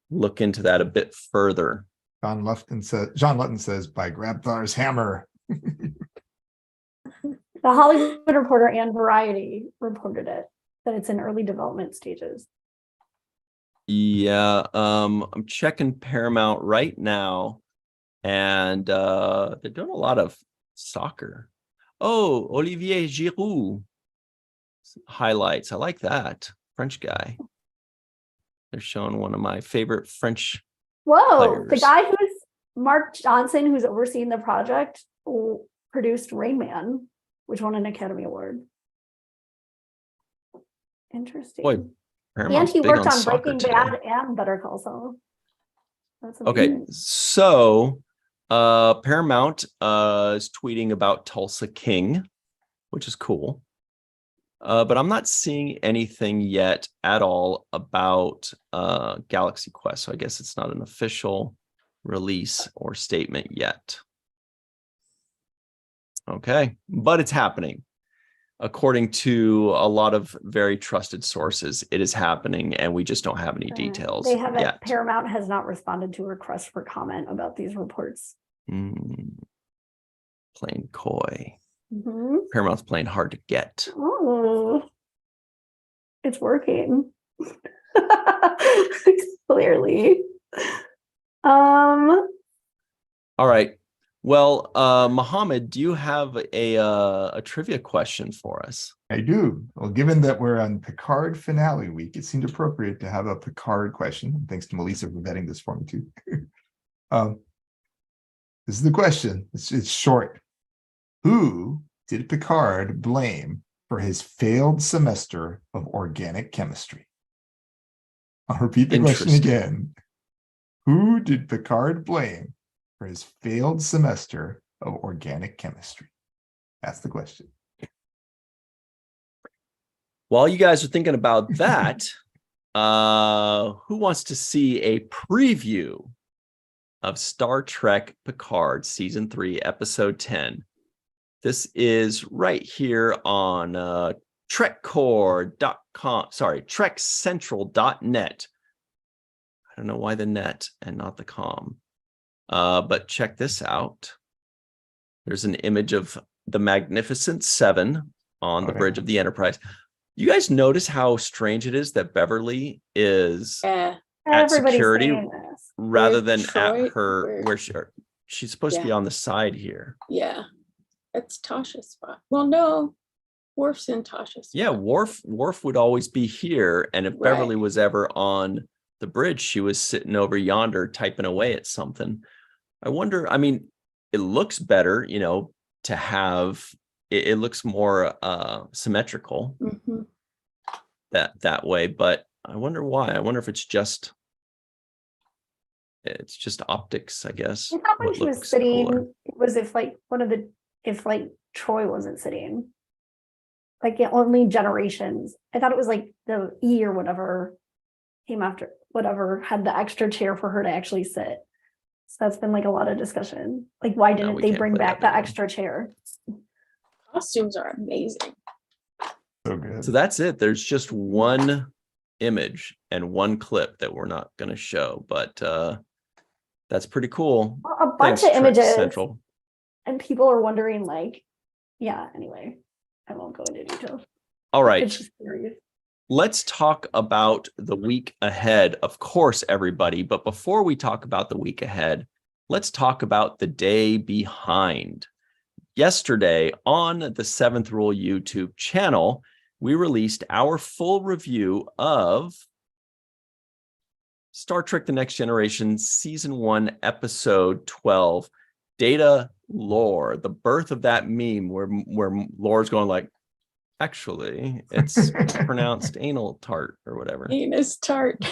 look into that a bit further. John Lutton says, by Grabthar's hammer. The Hollywood Reporter and Variety reported it, that it's in early development stages. Yeah, I'm checking Paramount right now, and they're doing a lot of soccer. Oh, Olivier Giroud highlights. I like that. French guy. They're showing one of my favorite French. Whoa, the players. guy who's Mark Johnson, who's overseeing the project, produced Rain Man, which won an Academy Award. Interesting. Boy, And Paramount's he big worked on soccer Breaking today. Bad and Better Call Saul. That's Okay, amazing. so Paramount is tweeting about Tulsa King, which is cool. But I'm not seeing anything yet at all about Galaxy Quest. So I guess it's not an official release or statement yet. Okay, but it's happening. According to a lot of very trusted sources, it is happening, and we just don't have any details They haven't. yet. Paramount has not responded to a request for comment about these reports. Playing coy. Mhm. Paramount's playing hard to get. Oh, it's working. Clearly. All right. Well, Mohammed, do you have a trivia question for us? I do. Well, given that we're on Picard finale week, it seemed appropriate to have a Picard question. Thanks to Melissa for vetting this for me too. This is the question. It's short. Who did Picard blame for his failed semester of organic chemistry? I'll repeat the question Interesting. again. Who did Picard blame for his failed semester of organic chemistry? That's the question. While you guys are thinking about that, who wants to see a preview of Star Trek Picard Season 3, Episode 10? This is right here on trekcore.com, sorry, trekcentral.net. I don't know why the net and not the com. But check this out. There's an image of the Magnificent Seven on the bridge of the Enterprise. You guys notice how strange it is that Beverly is Yeah. at Everybody's security saying this. rather Or than Troy, at her or- where she's supposed to be Yeah. on the side here. Yeah. That's Tasha's spot. Well, no. Worf's in Tasha's spot. Yeah, Worf would always be here, and if Beverly Right. was ever on the bridge, she was sitting over yonder typing away at something. I wonder, I mean, it looks better, you know, to have it looks more symmetrical Mhm. that way, but I wonder why. I wonder if it's just optics, I guess. I thought when what she was looks sitting, cooler. it was if like if like Troy wasn't sitting. Like only Generations. I thought it was like the E or whatever came after, whatever had the extra chair for her to actually sit. So that's been like a lot of discussion. Like, why didn't we they can't bring play back that the video. extra chair? Costumes are amazing. So good. So that's it. There's just one image and one clip that we're not going to show, but that's pretty cool. A bunch Thanks, of Trek images. Central. And people are wondering, like, yeah, anyway, I won't go into detail. All right. It's just serious. Let's talk about the week ahead, of course, everybody. But before we talk about the week ahead, let's talk about the day behind. Yesterday on the Seventh Rule YouTube channel, we released our full review of Star Trek The Next Generation Season 1, Episode 12, Data Lore, the birth of that meme where Lore's going like, actually, it's pronounced anal tart or whatever. Venus tart.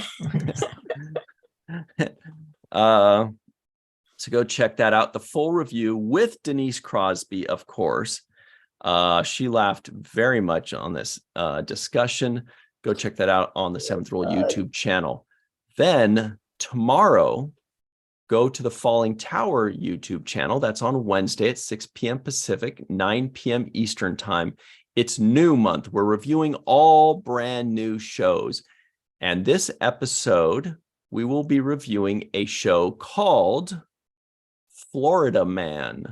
So go check that out. The full review with Denise Crosby, of course. She laughed very much on this discussion. Go check that out on the Seventh Rule YouTube channel. Then tomorrow, go to the Falling Tower YouTube channel. That's on Wednesday at 6 p.m. Pacific, 9 p.m. Eastern time. It's new month. We're reviewing all brand new shows. And this episode, we will be reviewing a show called Florida Man.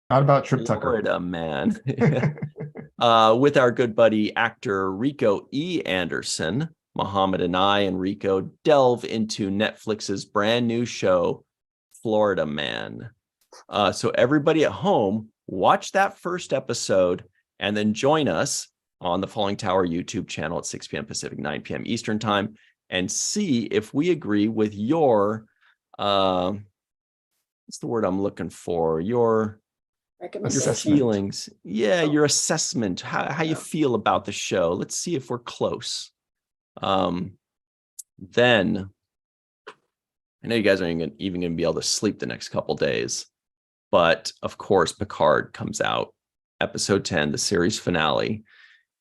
Not about Trip Tucker. Florida Man. With our good buddy, actor Rico E. Anderson. Muhammad and I and Rico delve into Netflix's brand new show, Florida Man. So everybody at home, watch that first episode and then join us on the Falling Tower YouTube channel at 6 p.m. Pacific, 9 p.m. Eastern time, and see if we agree with your, what's the word I'm looking for? Your feelings. Yeah, your assessment, how you feel about the show. Let's see if we're close. Then I know you guys aren't even going to be able to sleep the next couple days, but of course, Picard comes out, episode 10, the series finale.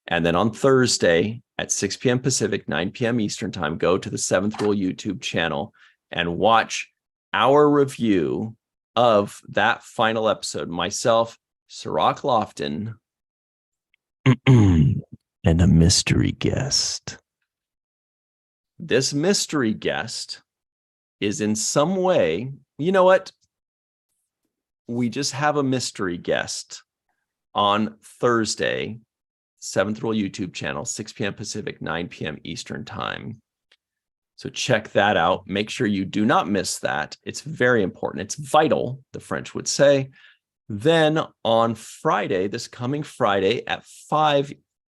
And then on Thursday at 6 p.m. Pacific, 9 p.m. Eastern time, go to the Seventh Rule YouTube channel and watch our review of that final episode. Myself, Sirach Lofton, and a mystery guest. This mystery guest is in some way, you know what? We just have a mystery guest on Thursday, Seventh Rule YouTube channel, 6 p.m. Pacific, 9 p.m. Eastern time. So check that out. Make sure you do not miss that. It's very important. It's vital, the French would say. Then on Friday, this coming Friday at 5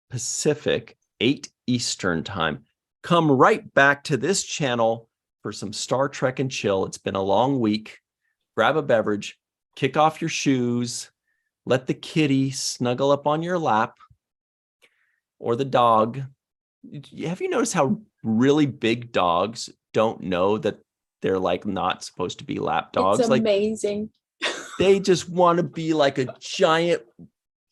Pacific, 8 Eastern time, come right back to this channel for some Star Trek and chill. It's been a long week. Grab a beverage, kick off your shoes, let the kitty snuggle up on your lap, or the dog. Have you noticed how really big dogs don't know that they're like not supposed to be lap dogs? It's amazing. They just want to be like a giant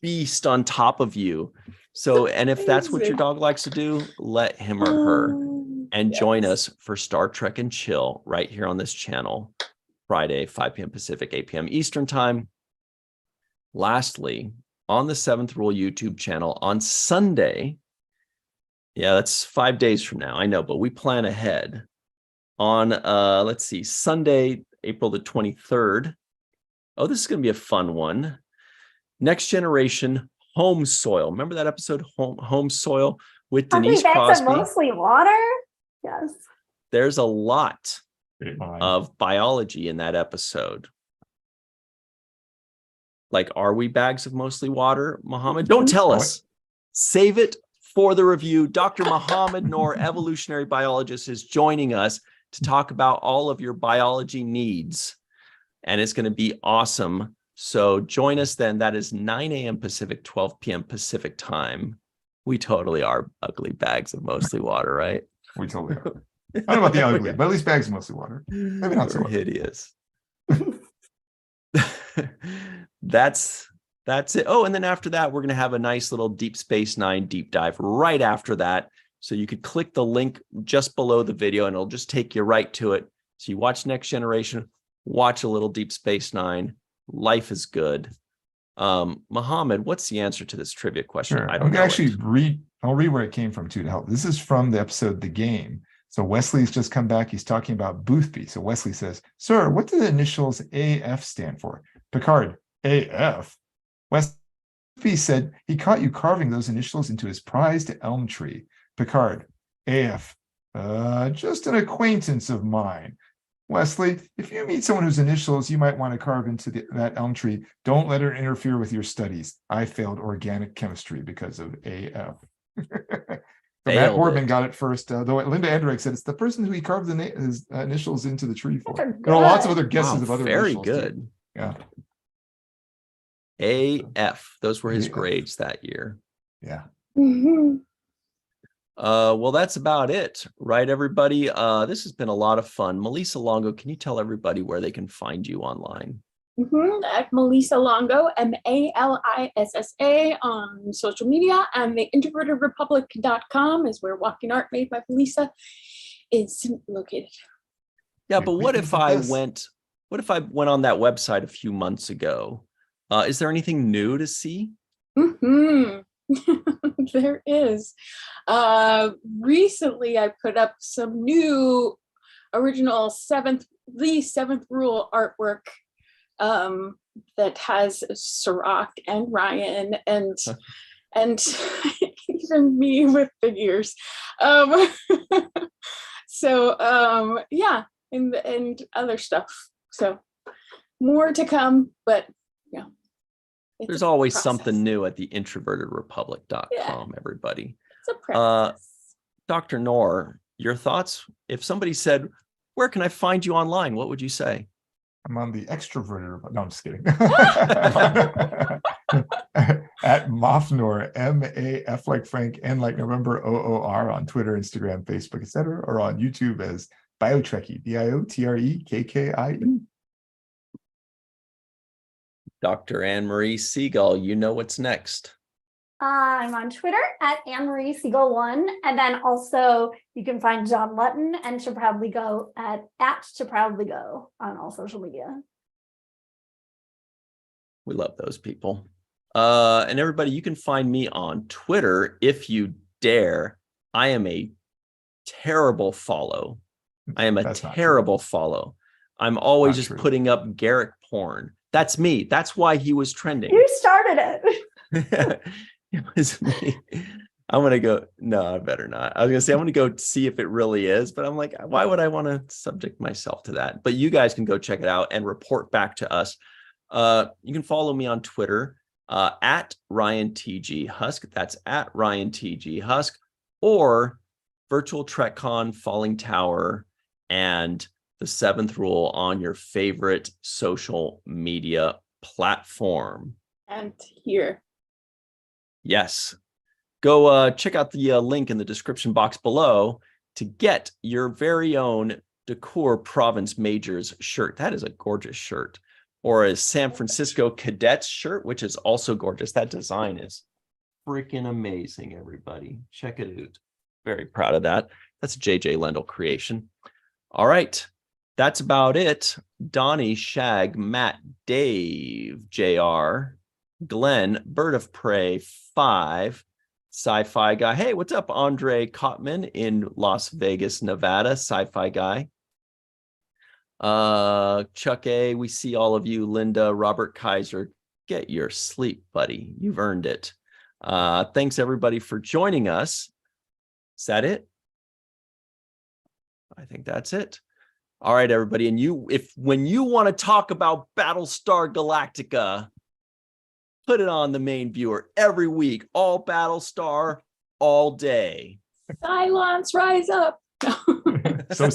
beast on top of you. So, and if that's what your dog likes to do, let him or her and join us for Star Trek and Chill right here on this channel, Friday, 5 p.m. Pacific, 8 p.m. Eastern time. Lastly, on the Seventh Rule YouTube channel on Sunday, yeah, that's 5 days from now, I know, but we plan ahead. On, let's see, Sunday, April the 23rd. Oh, this is going to be a fun one. Next Generation Home Soil. Remember that episode, Home Soil, with Denise Crosby? Mostly water? Yes. There's a lot of biology in that episode. Like, are we bags of mostly water, Muhammad? Don't tell us. Save it for the review. Dr. Muhammad Noor, evolutionary biologist, is joining us to talk about all of your biology needs. And it's going to be awesome. So join us then. That is 9 a.m. Pacific, 12 p.m. Pacific time. We totally are ugly bags of mostly water, right? We totally are. I don't know about the ugly, but at least bags of mostly water. Maybe not so hideous. That's it. Oh, and then after that, we're going to have a nice little Deep Space Nine deep dive right after that. So you could click the link just below the video and it'll just take you right to it. So you watch Next Generation, watch a little Deep Space Nine. Life is good. Muhammad, what's the answer to this trivia question? Sure. I don't know. I'll read where it came from too to help. This is from the episode The Game. So Wesley's just come back. He's talking about Boothby. So Wesley says, "Sir, what do the initials AF stand for?" Picard, AF. Wesley said he caught you carving those initials into his prized elm tree. Picard, AF. Just an acquaintance of mine. Wesley, if you meet someone whose initials you might want to carve into that elm tree, don't let her interfere with your studies. I failed organic chemistry because of AF. So Matt Boardman got it first, though Linda Andrick said it's the person who he carved his initials into the tree for. There are lots of other guesses of other very initials. Good. Too. Yeah. AF. Those were his grades that year. Yeah. Mm-hmm. Well, that's about it, right, everybody? This has been a lot of fun. Melissa Longo, can you tell everybody where they can find you online? At Melissa Longo, Malissa, on social media, and the introvertedrepublic.com is where Walking Art Made by Melissa is located. Yeah, but what if I went on that website a few months ago? Is there anything new to see? There is. Recently I put up some new original seventh rule artwork that has Sirach and Ryan and even me with figures. Yeah, and other stuff. So more to come, but yeah. It's There's a always process. something new at the introvertedrepublic.com, Yeah. everybody. It's a practice. Dr. Noor, your thoughts? If somebody said, where can I find you online? What would you say? I'm on the extroverted. No, I'm just kidding. At Mafnor, M-A-F like Frank, N like November, O-O-R on Twitter, Instagram, Facebook, etc., or on YouTube as Biotrekkie, B-I-O-T-R-E-K-K-I-E. Dr. Anne-Marie Siegel, you know what's next. I'm on Twitter at Anne-Marie Siegel1. And then also you can find John Lutton and To Proudly Go at To Proudly Go on all social media. We love those people. And everybody, you can find me on Twitter if you dare. I am a terrible follow. I am a That's not terrible follow. I'm always Not just true. putting up Garrick porn. That's me. That's why he was trending. You started it. It was me. I'm gonna go. No, I better not. I was gonna say I'm gonna go see if it really is, but I'm like, why would I want to subject myself to that? But you guys can go check it out and report back to us. You can follow me on Twitter at Ryan TG Husk. That's at Ryan TG Husk, or Virtual TrekCon, Falling Tower, and the Seventh Rule on your favorite social media platform. And here. Yes. Go check out the link in the description box below to get your very own Decor Province Majors shirt. That is a gorgeous shirt. Or a San Francisco Cadets shirt, which is also gorgeous. That design is freaking amazing, everybody. Check it out. Very proud of that. That's a JJ Lendl creation. All right. That's about it. Donnie, Shag, Matt, Dave, JR, Glenn, Bird of Prey, 5, Sci-Fi Guy. Hey, what's up, Andre Kottman in Las Vegas, Nevada, Sci-Fi Guy. Chuck A, we see all of you. Linda, Robert Kaiser, get your sleep, buddy. You've earned it. Thanks, everybody, for joining us. Is that it? I think that's it. All right, everybody. And when you want to talk about Battlestar Galactica, put it on the main viewer every week. All Battlestar, all day. Cylons rise up. So